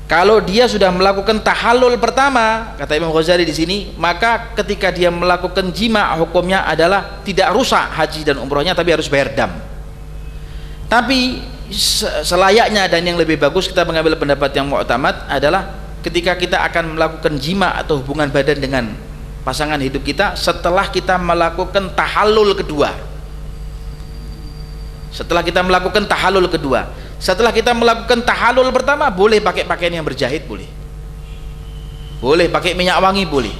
Kalau dia sudah melakukan tahallul pertama, kata Imam Ghazali di sini, maka ketika dia melakukan jima' hukumnya adalah tidak rusak haji dan umrahnya, tapi harus bayar dam. Tapi selayaknya dan yang lebih bagus kita mengambil pendapat yang mu'tamad adalah ketika kita akan melakukan jima' atau hubungan badan dengan pasangan hidup kita setelah kita melakukan tahallul kedua. Setelah kita melakukan tahallul kedua, setelah kita melakukan tahallul pertama, boleh pakai pakaian yang berjahit, boleh pakai minyak wangi, boleh,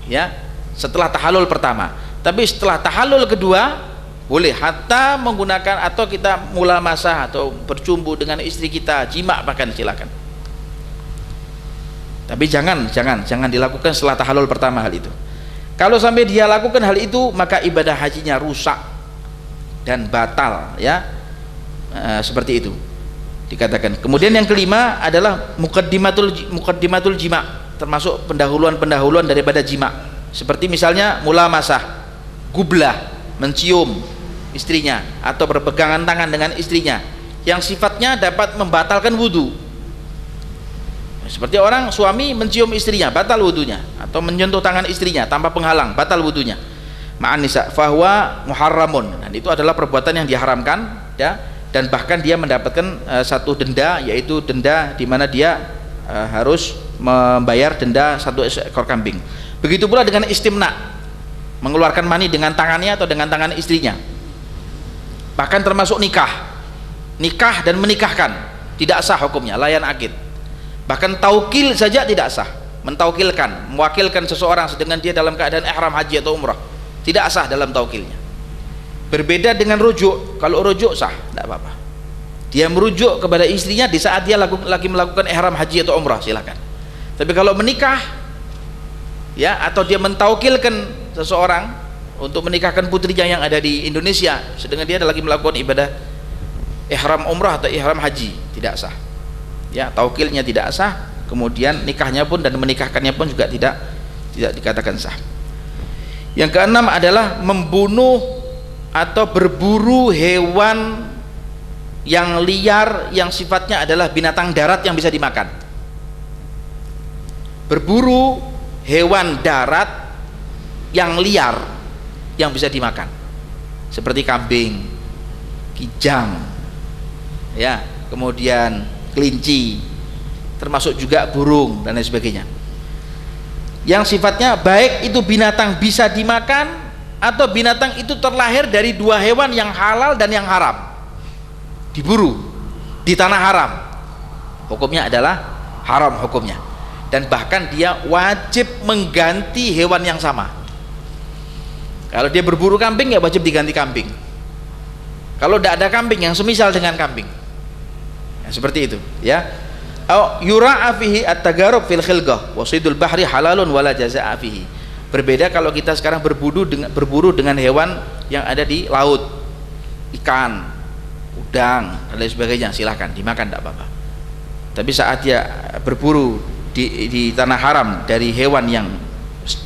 ya, setelah tahallul pertama. Tapi setelah tahallul kedua boleh hatta menggunakan atau kita mulamasah atau bercumbu dengan istri kita, jima' bahkan silakan. Tapi jangan dilakukan setelah tahallul pertama hal itu. Kalau sampai dia lakukan hal itu, maka ibadah hajinya rusak dan batal, ya, seperti itu dikatakan. Kemudian yang kelima adalah muqaddimatul jima', termasuk pendahuluan daripada jima', seperti misalnya mulamasah, gublah, mencium istrinya atau berpegangan tangan dengan istrinya yang sifatnya dapat membatalkan wudu. Seperti orang suami mencium istrinya, batal wudunya, atau menyentuh tangan istrinya tanpa penghalang, batal wudunya. Ma'an nisa fahuwa muharramun, dan itu adalah perbuatan yang diharamkan, ya, dan bahkan dia mendapatkan satu denda, yaitu denda di mana dia harus membayar denda 1 ekor kambing. Begitu pula dengan istimna, mengeluarkan mani dengan tangannya atau dengan tangan istrinya. Bahkan termasuk nikah dan menikahkan tidak sah hukumnya, layan akid. Bahkan taukil saja tidak sah, mentaukilkan, mewakilkan seseorang sedangkan dia dalam keadaan ihram haji atau umrah, tidak sah dalam taukilnya. Berbeda dengan rujuk. Kalau rujuk sah, tidak apa-apa. Dia merujuk kepada istrinya di saat dia lagi melakukan ihram haji atau umrah, silakan. Tapi kalau menikah, ya, atau dia mentaukilkan seseorang untuk menikahkan putrinya yang ada di Indonesia sedangkan dia lagi melakukan ibadah ihram umrah atau ihram haji, tidak sah. Ya, taukilnya tidak sah, kemudian nikahnya pun dan menikahkannya pun juga tidak dikatakan sah. Yang keenam adalah membunuh atau berburu hewan yang liar yang sifatnya adalah binatang darat yang bisa dimakan. Berburu hewan darat yang liar yang bisa dimakan, seperti kambing, kijang, ya, kemudian kelinci, termasuk juga burung dan lain sebagainya, yang sifatnya baik itu binatang bisa dimakan atau binatang itu terlahir dari dua hewan yang halal dan yang haram, diburu di tanah haram, hukumnya adalah haram hukumnya, dan bahkan dia wajib mengganti hewan yang sama. Kalau dia berburu kambing, ya wajib diganti kambing. Kalau tidak ada kambing yang semisal dengan kambing, ya, seperti itu, ya. Yura'a fihi at-tagarub fil khilqah wa saydul bahri halalun wala jazaa'a fihi. Berbeda kalau kita sekarang berburu dengan hewan yang ada di laut, ikan, udang dan lain sebagainya, silahkan dimakan, tidak apa-apa. Tapi saat dia berburu di tanah haram dari hewan yang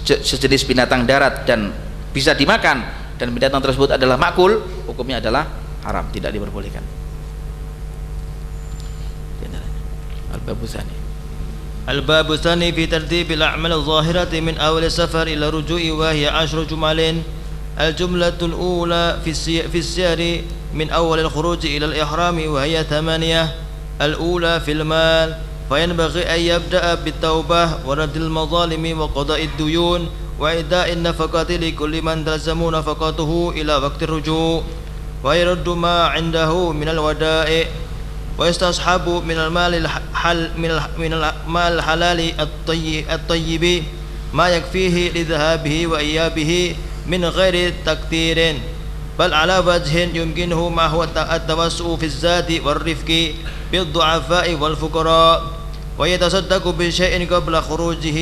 sejenis binatang darat dan bisa dimakan dan binatang tersebut adalah makul, hukumnya adalah haram, tidak diperbolehkan. الباب الثاني في ترتيب الأعمال الظاهرة من أول السفر إلى الرجوع وهي 10 جمل. الجملة الأولى في السير من أول الخروج إلى الإحرام وهي 8. الأولى في المال، فينبغي أن يبدأ بالتوبة ورد المظالم وقضاء الديون وإيداء النفقة لكل من تلزم نفقته إلى وقت الرجوع، ويرد ما عنده من الودائع، ويستصحب من المال الحلال الطيب ما يكفيه لذهابه وإيابه من غير تكثير، بل على وجه يمكنه ما هو التوسع في الزاد والرفق بالضعفاء والفقراء، ويتصدق بشيء قبل خروجه،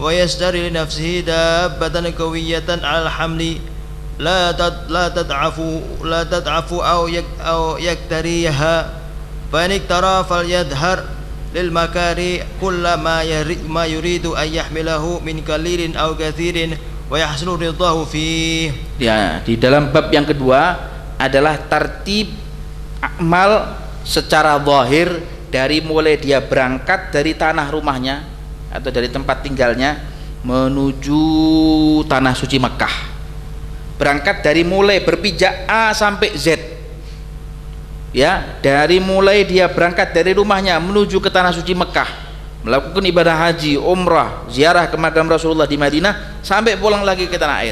ويشتري لنفسه دابة قوية على الحمل لا تضعف أو يكتريها، فإن اكترى فليظهر للمكاري كل ما يريد أن يحمله من قليل أو كثير ويحصل رضاه فيه. Ya, di dalam bab yang kedua adalah tertib amal secara zahir dari mulai dia berangkat dari tanah rumahnya atau dari tempat tinggalnya menuju tanah suci Mekah. Berangkat dari mulai berpijak A sampai Z, ya, dari mulai dia berangkat dari rumahnya menuju ke tanah suci Mekah, melakukan ibadah haji, umrah, ziarah ke makam Rasulullah di Madinah, sampai pulang lagi ke tanah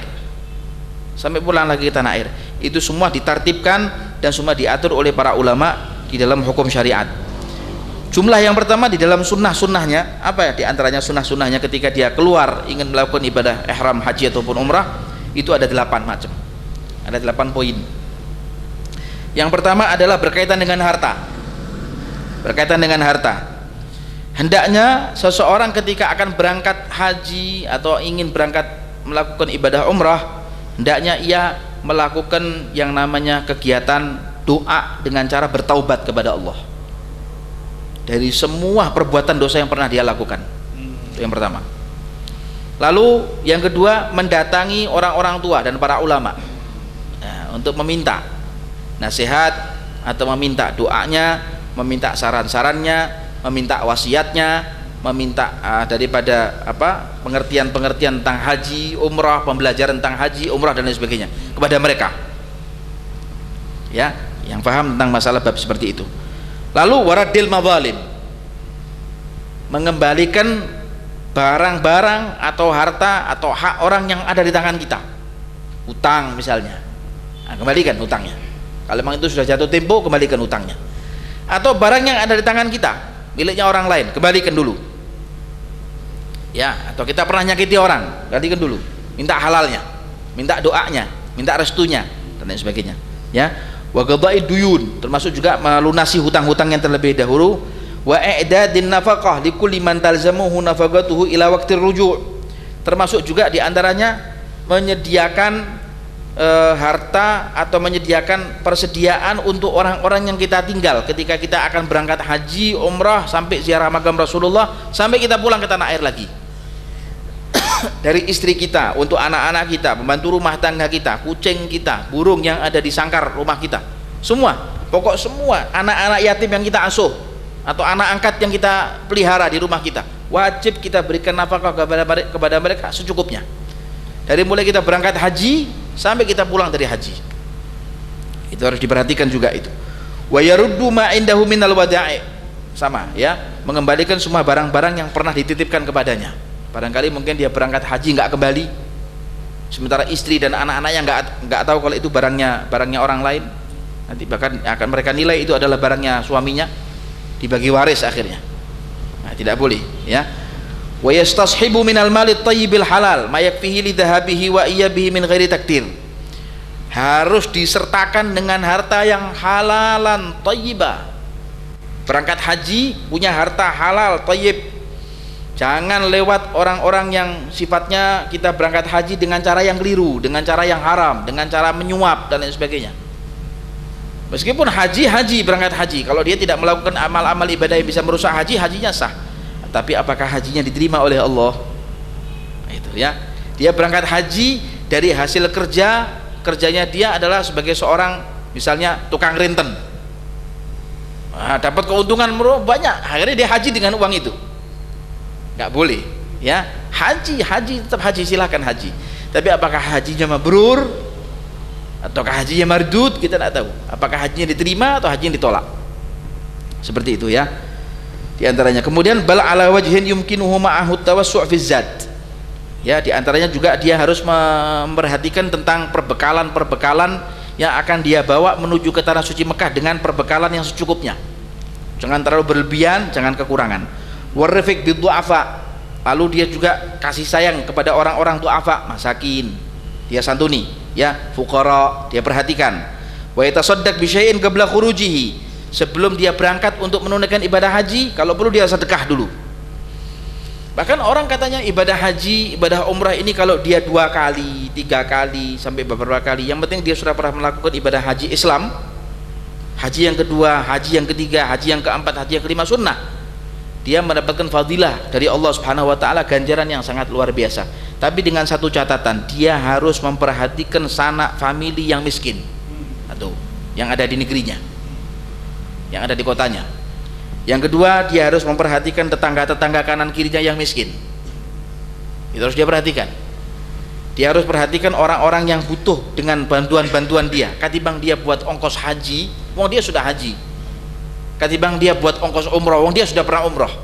air, itu semua ditartibkan dan semua diatur oleh para ulama di dalam hukum syariat. Jumlah yang pertama di dalam sunnah-sunnahnya, apa ya di antaranya sunnah-sunnahnya ketika dia keluar ingin melakukan ibadah ihram haji ataupun umrah, itu ada 8 macam, ada 8 poin. Yang pertama adalah berkaitan dengan harta. Hendaknya seseorang ketika akan berangkat haji atau ingin berangkat melakukan ibadah umrah, hendaknya ia melakukan yang namanya kegiatan doa dengan cara bertaubat kepada Allah dari semua perbuatan dosa yang pernah dia lakukan. Itu yang pertama. Lalu yang kedua, mendatangi orang-orang tua dan para ulama, nah, untuk meminta nasihat atau meminta doanya, meminta saran-sarannya, meminta wasiatnya, meminta daripada pengertian-pengertian tentang haji, umrah, pembelajaran tentang haji, umrah dan lain sebagainya kepada mereka, ya, yang paham tentang masalah bab seperti itu. Lalu waradil mazalim, mengembalikan barang-barang atau harta atau hak orang yang ada di tangan kita. Utang misalnya, nah, kembalikan hutangnya. Kalau memang itu sudah jatuh tempo, kembalikan hutangnya. Atau barang yang ada di tangan kita, miliknya orang lain, kembalikan dulu. Ya, atau kita pernah nyakiti orang, kembalikan dulu. Minta halalnya, minta doanya, minta restunya, dan lain sebagainya. Ya, wa qada'i duyun, termasuk juga melunasi hutang-hutang yang terlebih dahulu. Wa i'dadin nafaqah likulli man talzamuhu nafaqatuhu ila waqtir ruju', termasuk juga diantaranya menyediakan harta atau menyediakan persediaan untuk orang-orang yang kita tinggal ketika kita akan berangkat haji, umrah, sampai ziarah makam Rasulullah, sampai kita pulang ke tanah air lagi. Dari istri kita, untuk anak-anak kita, pembantu rumah tangga kita, kucing kita, burung yang ada di sangkar rumah kita, semua, pokok semua anak-anak yatim yang kita asuh atau anak angkat yang kita pelihara di rumah kita, wajib kita berikan nafkah kepada mereka secukupnya. Dari mulai kita berangkat haji sampai kita pulang dari haji, itu harus diperhatikan juga itu. Wa yaruddu ma indahu minal wada'i, sama ya, mengembalikan semua barang-barang yang pernah dititipkan kepadanya. Barangkali mungkin dia berangkat haji nggak kembali, sementara istri dan anak-anaknya nggak tahu kalau itu barangnya orang lain, nanti bahkan akan mereka nilai itu adalah barangnya suaminya, dibagi waris akhirnya. Nah, tidak boleh ya. Wa yastashibu minal mali thayyibil halal ma yakfihi li dhahabihi wa iyabihi min ghairi takdir, harus disertakan dengan harta yang halalan thayyibah. Berangkat haji punya harta halal thayyib, jangan lewat orang-orang yang sifatnya kita berangkat haji dengan cara yang keliru, dengan cara yang haram, dengan cara menyuap dan lain sebagainya. Meskipun haji berangkat haji, kalau dia tidak melakukan amal-amal ibadah yang bisa merusak haji, hajinya sah. Tapi apakah hajinya diterima oleh Allah? Nah, itu ya. Dia berangkat haji dari hasil kerjanya dia adalah sebagai seorang misalnya tukang renten. Nah, dapat keuntungan banyak, akhirnya dia haji dengan uang itu. Nggak boleh ya. Haji tetap haji, silahkan haji. Tapi apakah hajinya mabrur ataukah hajinya mardud, kita tidak tahu. Apakah hajinya diterima atau hajinya ditolak. Seperti itu ya. Di antaranya kemudian bal ala wajhin yumkinuhu ma'ahu tawassu' fi zat. Ya, di antaranya juga dia harus memperhatikan tentang perbekalan yang akan dia bawa menuju ke tanah suci Mekah dengan perbekalan yang secukupnya. Jangan terlalu berlebihan, jangan kekurangan. Warfiq biddu'afa, lalu dia juga kasih sayang kepada orang-orang du'afa, masakin, dia santuni, ya, fuqara, dia perhatikan. Wa yatasaddaq bi syai'in qabla khurujihi, sebelum dia berangkat untuk menunaikan ibadah haji, kalau perlu dia sedekah dulu. Bahkan orang katanya ibadah haji, ibadah umrah ini kalau dia 2 kali, 3 kali, sampai beberapa kali, yang penting dia sudah pernah melakukan ibadah haji Islam, haji yang kedua, haji yang ketiga, haji yang keempat, haji yang kelima sunnah, dia mendapatkan fadilah dari Allah Subhanahu wa ta'ala, ganjaran yang sangat luar biasa. Tapi dengan satu catatan, dia harus memperhatikan sanak famili yang miskin atau yang ada di negerinya, yang ada di kotanya. Yang kedua, dia harus memperhatikan tetangga-tetangga kanan kirinya yang miskin. Itu harus dia perhatikan. Dia harus perhatikan orang-orang yang butuh dengan bantuan-bantuan dia. Ketimbang dia buat ongkos haji, wong dia sudah haji. Ketimbang dia buat ongkos umroh, wong dia sudah pernah umroh.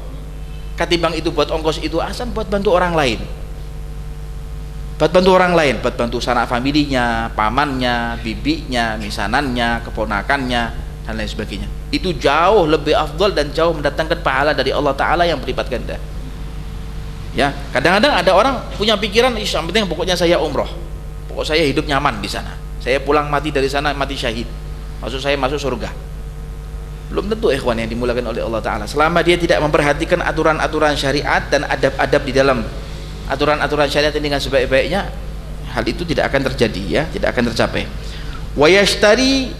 Ketimbang itu buat ongkos itu, asal buat bantu orang lain. Buat bantu orang lain, buat bantu sanak familinya, pamannya, bibinya, misanannya, keponakannya, dan lain sebagainya. Itu jauh lebih afdal dan jauh mendatangkan pahala dari Allah Ta'ala yang berlipat ganda. Ya, kadang-kadang ada orang punya pikiran, yang penting pokoknya saya umroh, pokok saya hidup nyaman di sana, saya pulang mati dari sana mati syahid, maksud saya masuk surga. Belum tentu ikhwan yang dimulakan oleh Allah Ta'ala. Selama dia tidak memperhatikan aturan-aturan syariat dan adab-adab di dalam aturan-aturan syariat ini dengan sebaik-baiknya, hal itu tidak akan terjadi ya, tidak akan tercapai. Wa yashtari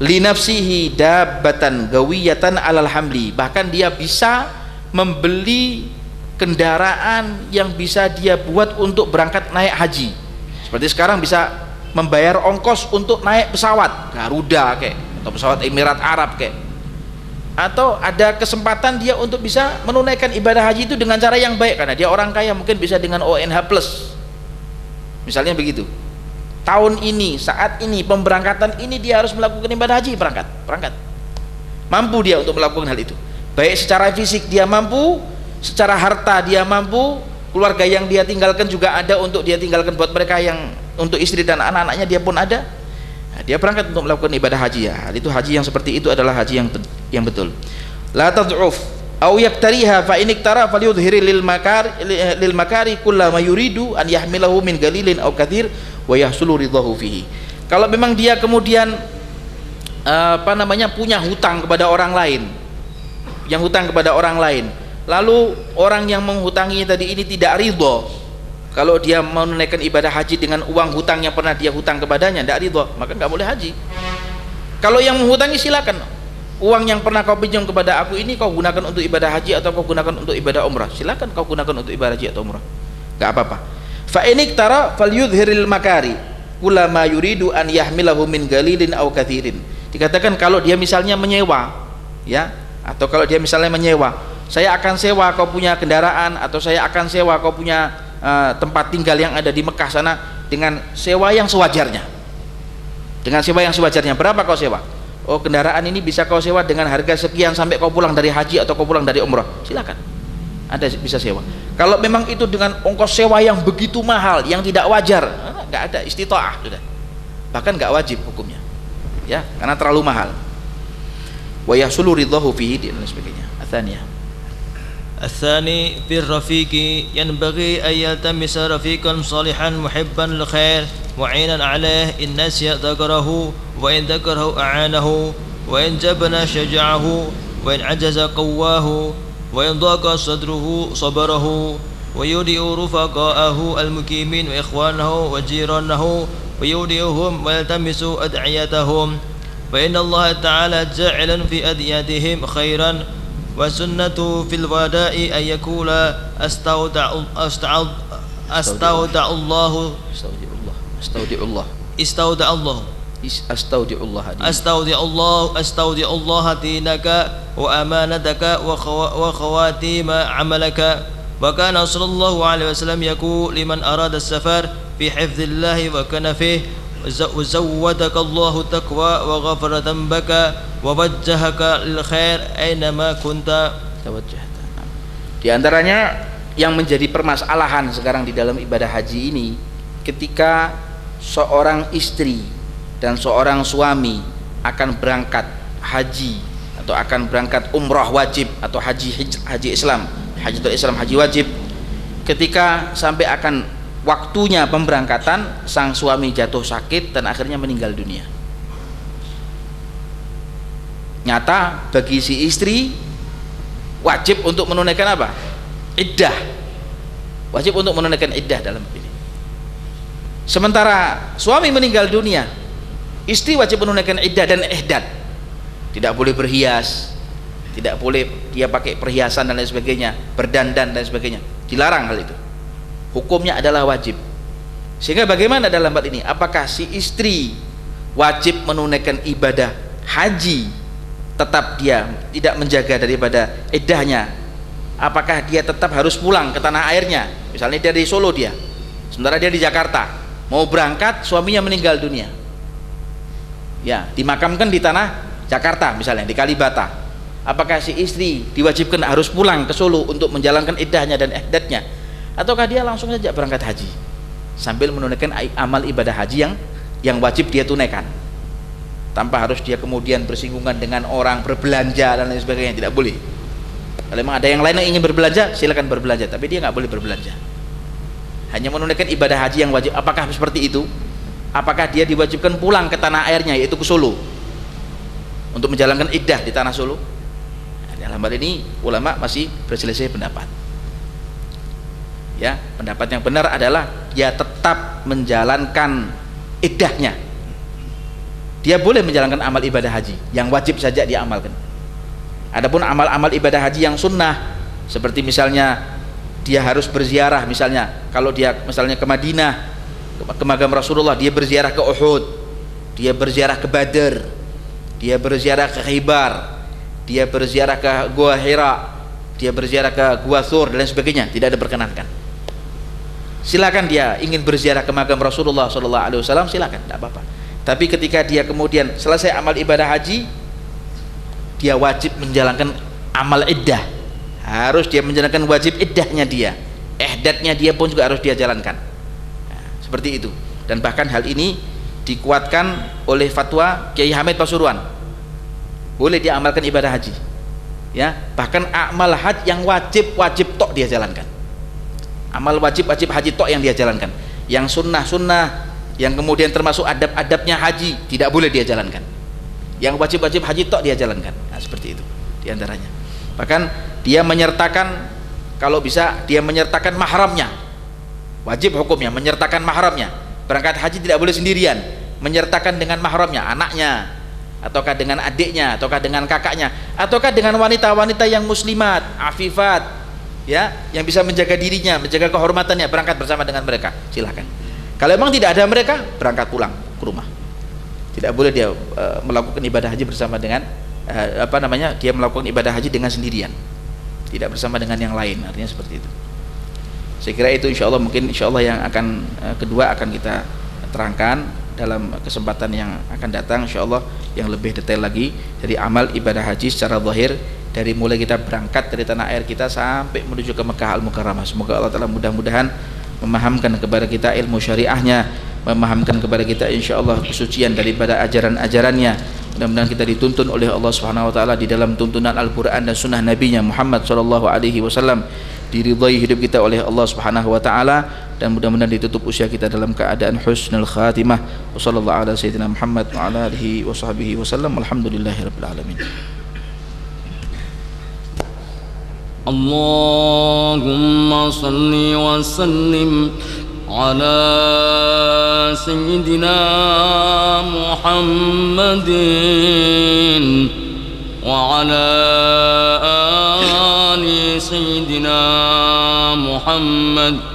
li nafsihi dabbatan gawiyatan alal hamli, bahkan dia bisa membeli kendaraan yang bisa dia buat untuk berangkat naik haji. Seperti sekarang bisa membayar ongkos untuk naik pesawat Garuda kayak, atau pesawat Emirat Arab kayak, atau ada kesempatan dia untuk bisa menunaikan ibadah haji itu dengan cara yang baik, karena dia orang kaya, mungkin bisa dengan ONH plus misalnya begitu. Tahun ini, saat ini, pemberangkatan ini dia harus melakukan ibadah haji, berangkat. Mampu dia untuk melakukan hal itu. Baik secara fisik dia mampu, secara harta dia mampu, keluarga yang dia tinggalkan juga ada untuk dia tinggalkan buat mereka yang untuk istri dan anak-anaknya dia pun ada, nah, dia berangkat untuk melakukan ibadah haji. Ya, itu haji yang seperti itu adalah haji yang betul. La tad'uf aw yaktariha fa in iktara falyudhhir lil makari kullama yuridu an yahmilahu min galilin aw kathir wa yahsulu ridahu fihi. Kalau memang dia kemudian punya hutang kepada orang lain, lalu orang yang menghutangi tadi ini tidak ridho, kalau dia menunaikan ibadah haji dengan uang hutang yang pernah dia hutang kepadanya, tidak ridho, maka nggak boleh haji. Kalau yang menghutangi silakan, uang yang pernah kau pinjam kepada aku ini kau gunakan untuk ibadah haji atau kau gunakan untuk ibadah umrah, silakan kau gunakan untuk ibadah haji atau umrah, nggak apa-apa. Fa in iktara falyudhhiril makari kullama yuridu an yahmilahu min galilin aw kathirin. Dikatakan kalau dia misalnya menyewa, ya, atau kalau dia misalnya menyewa, saya akan sewa kau punya kendaraan, atau saya akan sewa kau punya tempat tinggal yang ada di Mekah sana dengan sewa yang sewajarnya. Dengan sewa yang sewajarnya. Berapa kau sewa? Oh, kendaraan ini bisa kau sewa dengan harga sekian sampai kau pulang dari haji atau kau pulang dari umrah. Silakan. Ada bisa sewa. Kalau memang itu dengan ongkos sewa yang begitu mahal, yang tidak wajar, nggak ada istita'ah sudah. Bahkan nggak wajib hukumnya. Ya, karena terlalu mahal. Wa yahsulu ridahu fihi dan sebagainya. Atsaniyah. الثاني في الرفيق ينبغي أن يلتمس رفيقا صالحا محبا للخير معينا عليه إن نسي ذكره وإن ذكره أعانه وإن جبن شجعه وإن عجز قواه وإن ضاق صدره صبره ويودئ رفقاءه المقيمين وإخوانه وجيرانه ويودئهم ويلتمس أدعيتهم فإن الله تعالى جاعل في أدعيتهم خيرا وسنة في الوداع أن يقول أستودع الله دينك وأمانتك وخواتيم عملك وكان صلى الله عليه وسلم يقول لمن أراد السفر في حفظ الله وكنفه وزودك الله تقوى وغفر ذنبك ووجهك للخير أينما كنت توجهت. Di antaranya yang menjadi permasalahan sekarang di dalam ibadah haji ini, ketika seorang istri dan seorang suami akan berangkat haji atau akan berangkat umrah wajib atau haji Islam, haji wajib, ketika sampai akan waktunya pemberangkatan, sang suami jatuh sakit dan akhirnya meninggal dunia. Nyata bagi si istri wajib untuk menunaikan apa? Iddah. Wajib untuk menunaikan iddah dalam ini. Sementara suami meninggal dunia, istri wajib menunaikan iddah dan ihdad. Tidak boleh berhias, tidak boleh dia pakai perhiasan dan lain sebagainya, berdandan dan sebagainya. Dilarang hal itu. Hukumnya adalah wajib. Sehingga bagaimana dalam hal ini? Apakah si istri wajib menunaikan ibadah haji, tetap dia tidak menjaga daripada iddahnya? Apakah dia tetap harus pulang ke tanah airnya? Misalnya dia dari Solo, dia sementara dia di Jakarta, mau berangkat, suaminya meninggal dunia, ya, dimakamkan di tanah Jakarta misalnya, di Kalibata. Apakah si istri diwajibkan harus pulang ke Solo untuk menjalankan iddahnya dan ihdadnya, ataukah dia langsung saja berangkat haji sambil menunaikan amal ibadah haji yang wajib dia tunaikan, tanpa harus dia kemudian bersinggungan dengan orang, berbelanja dan lain sebagainya? Tidak boleh. Kalau memang ada yang lain yang ingin berbelanja, silakan berbelanja, tapi dia nggak boleh berbelanja. Hanya menunaikan ibadah haji yang wajib. Apakah seperti itu? Apakah dia diwajibkan pulang ke tanah airnya, yaitu ke Solo, untuk menjalankan iddah di tanah Solo? Nah, dalam hal ini ulama masih berselisih pendapat. Ya, pendapat yang benar adalah dia tetap menjalankan iddahnya. Dia boleh menjalankan amal ibadah haji yang wajib saja dia amalkan. Adapun amal-amal ibadah haji yang sunnah, seperti misalnya dia harus berziarah, misalnya kalau dia misalnya ke Madinah, ke makam Rasulullah, dia berziarah ke Uhud, dia berziarah ke Badr, dia berziarah ke Khaybar, dia berziarah ke Gua Hira, dia berziarah ke Gua Thur dan lain sebagainya, tidak ada perkenankan. Silakan dia ingin berziarah ke makam Rasulullah SAW, silakan, tidak apa-apa. Tapi ketika dia kemudian selesai amal ibadah haji, dia wajib menjalankan amal iddah, harus dia menjalankan wajib iddahnya dia, ihdatnya dia pun juga harus dia jalankan. Nah, seperti itu Dan bahkan hal ini dikuatkan oleh fatwa Kiai Hamid Pasuruan, boleh diamalkan ibadah haji ya. Bahkan amal haji yang wajib tok dia jalankan, amal wajib haji tok yang dia jalankan. Yang sunnah yang kemudian termasuk adab-adabnya haji tidak boleh dia jalankan, yang wajib haji tok dia jalankan. Nah, seperti itu diantaranya. Bahkan dia menyertakan, kalau bisa dia menyertakan mahramnya, wajib hukumnya menyertakan mahramnya. Berangkat haji tidak boleh sendirian, menyertakan dengan mahramnya, anaknya, ataukah dengan adiknya, ataukah dengan kakaknya, ataukah dengan wanita-wanita yang muslimat, afifat, ya, yang bisa menjaga dirinya, menjaga kehormatannya, berangkat bersama dengan mereka, silahkan. Kalau memang tidak ada mereka, berangkat pulang ke rumah. Tidak boleh dia melakukan ibadah haji bersama dengan dia melakukan ibadah haji dengan sendirian, tidak bersama dengan yang lain, artinya seperti itu. Saya kira itu insyaallah, mungkin insyaallah yang akan kedua akan kita terangkan dalam kesempatan yang akan datang insyaallah, yang lebih detail lagi dari amal ibadah haji secara zahir, dari mulai kita berangkat dari tanah air kita sampai menuju ke Mekah Al-Mukarramah. Semoga Allah Ta'ala mudah-mudahan memahamkan kepada kita ilmu syariahnya, memahamkan kepada kita insyaallah kesucian daripada ajaran-ajarannya. Mudah-mudahan kita dituntun oleh Allah Subhanahu wa taala di dalam tuntunan Al-Qur'an dan sunnah Nabi-Nya Muhammad sallallahu alaihi wasallam, diridhai hidup kita oleh Allah Subhanahu wa taala, dan mudah-mudahan ditutup usia kita dalam keadaan husnul khatimah. Wassallallahu ala sayyidina Muhammad wa ala alihi wa sahbihi wasallam. Alhamdulillahirabbil alamin. Allahumma salli wa sallim ala sayyidina Muhammadin wa ala ali sayyidina Muhammad.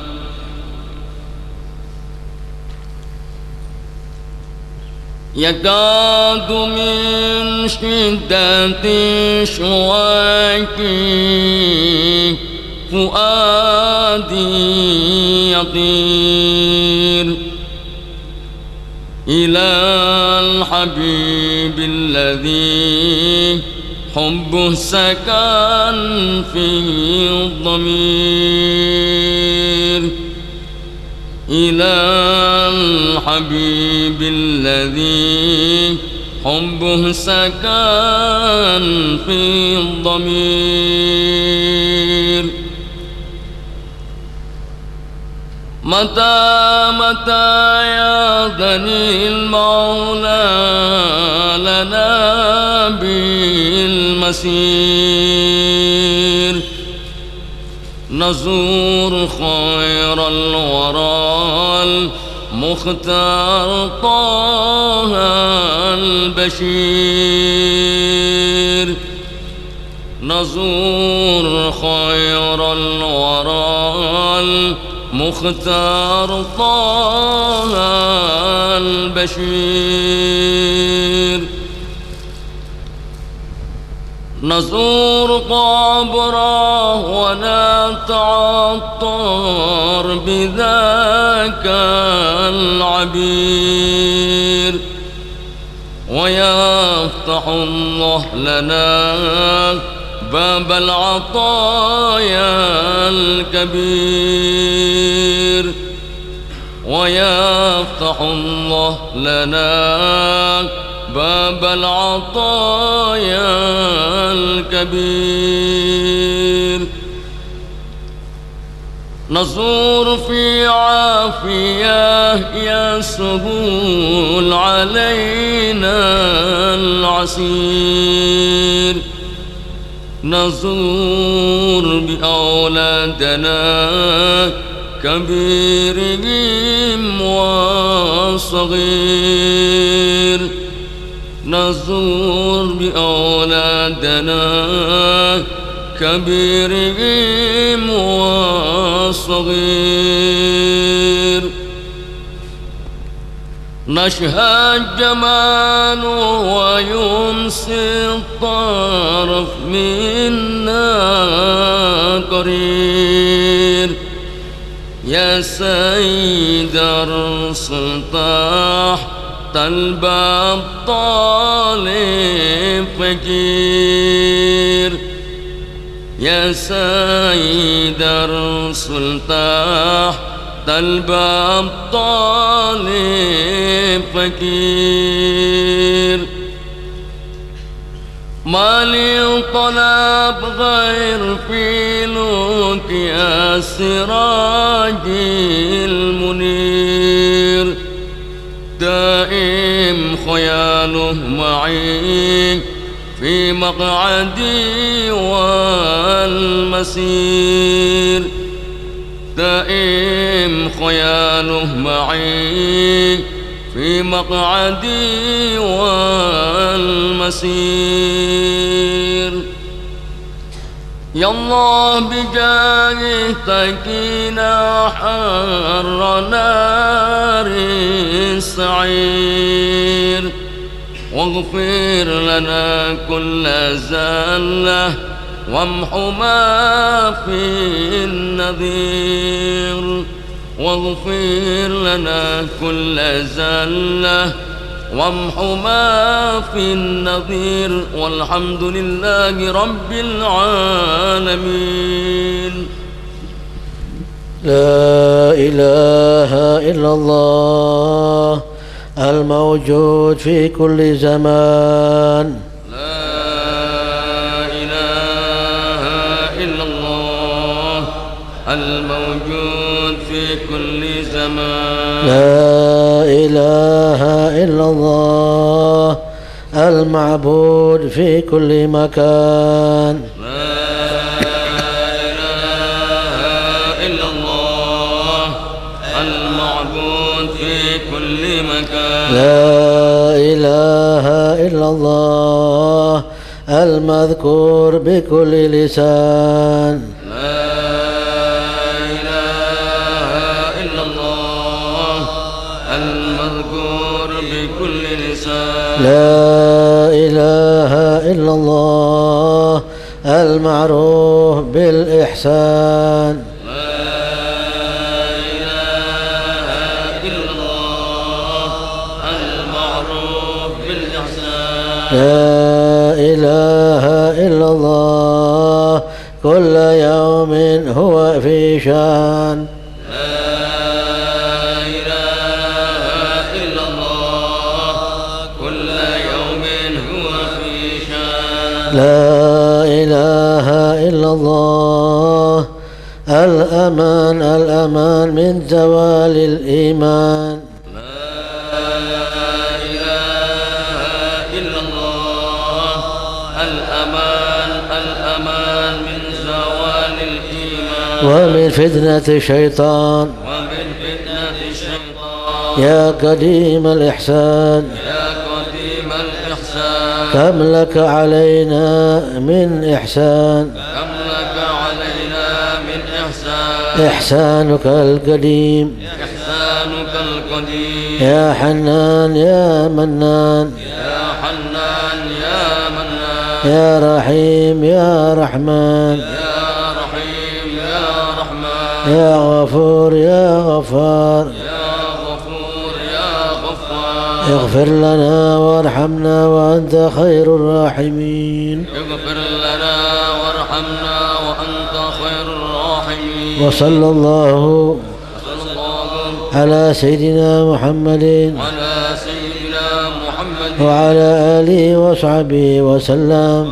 يكاد من شدة شواكي فؤادي يطير إلى الحبيب الذي حبه سكن فيه الضمير، إلى الحبيب الذي حبه سكن في الضمير. متى يأذني المولى لنا بالمسير، نزور خير الورى المختار طه البشير، نزور خير الورى المختار طه البشير، نزور قبره ونتعطر بذاك العبير، ويفتح الله لنا باب العطايا الكبير، ويفتح الله لنا باب العطايا الكبير، نزور في عافية يسهل علينا العسير، نزور بأولادنا كبيرهم وصغير، نزور بأولادنا كبيرهم وصغير، نشهد جماله ويمسي الطرف منا قرير، يا سيد الرسل تحت الباب طالب فقير، يا سيد الرسل تحت الباب طالب فقير ما لي طلب غير في لوك السراج المنير دائم خياله معي في مقعدي والمسير دائم خياله معي في مقعدي والمسير يا الله بجاه تكينا حر نار السعير واغفر لنا كل زلة وامحو ما في النذير واغفر لنا كل زلة وامحو ما في النظير والحمد لله رب العالمين. لا إله إلا الله الموجود في كل زمان. لا إله إلا الله الموجود في كل زمان. لا إله إلا الله المعبود في كل مكان. لا إله إلا الله المعبود في كل مكان. لا إله إلا الله المذكور بكل لسان. لا إله إلا الله المعروف بالإحسان. لا إله إلا الله المعروف بالإحسان. لا إله إلا الله كل يوم هو في شان. لا إله إلا الله الأمان الأمان من زوال الإيمان. لا إله إلا الله الأمان الأمان من زوال الإيمان. ومن فتنة الشيطان. ومن فتنة الشيطان. يا قديم الإحسان. كم لك علينا من إحسان. كم لك علينا من إحسان. إحسانك القديم. إحسانك القديم. يا حنان يا منان. يا حنان يا منان. يا رحيم يا رحمن. يا رحيم يا رحمن. يا غفور يا غفار. اغفر لنا وارحمنا وأنت خير الراحمين. اغفر لنا وارحمنا وأنت خير الراحمين. وصلى الله على سيدنا محمد وعلى آله وصحبه وسلم.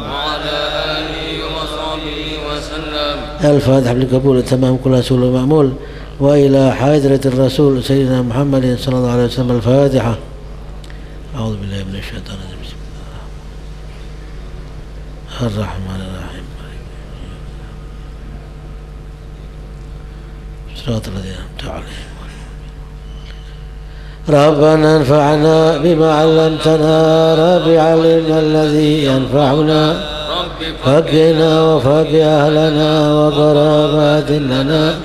الفاتحة بالقبول التمام كل رسول مأمول وإلى حضرة الرسول سيدنا محمد صلى الله عليه وسلم. الفاتحة. أعوذ بالله من الشيطان الرجيم. بسم الله الرحمن الرحيم. صراط الذين أنعمت عليهم. ربنا انفعنا بما علمتنا. رب علمنا الذي ينفعنا. فقنا وفق أهلنا وقرابات لنا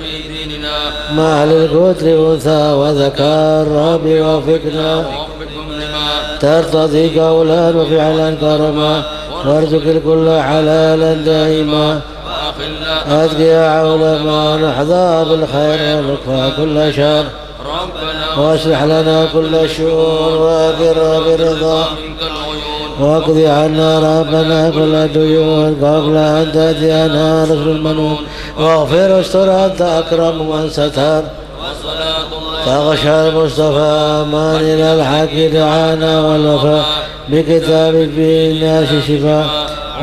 مع للقتل أنثى وذكر. رب وفقنا ترتضي قولا وفعلا كرما وارزق الكل حلالا دائما. أتقيا علماء نحظى بالخير ونكفى كل شر. واصلح لنا كل الشؤون وأقر برضا واقضي عنا ربنا كل ديون قبل أن تأتينا رسل المنون. واغفر استر أنت أكرم من ستر. فأغشى المصطفى من إلى الحق دعانا والوفاء بكتاب فيه الناس شفاء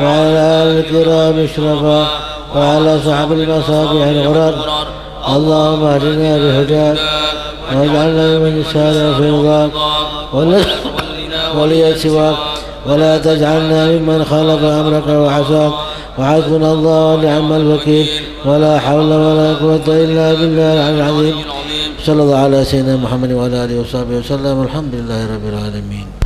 وعلى آل الكرام اشرفا وعلى صحب المصابيح الغرر اللهم اهدنا بهداك واجعلنا من يسار في رضاك ولي سواك ولا تجعلنا ممن خالف أمرك وعصاك وحسبنا الله ونعم الوكيل ولا حول ولا قوة إلا بالله العلي العظيم صلى الله على سيدنا محمد وعلى آله وصحبه وسلم الحمد لله رب العالمين.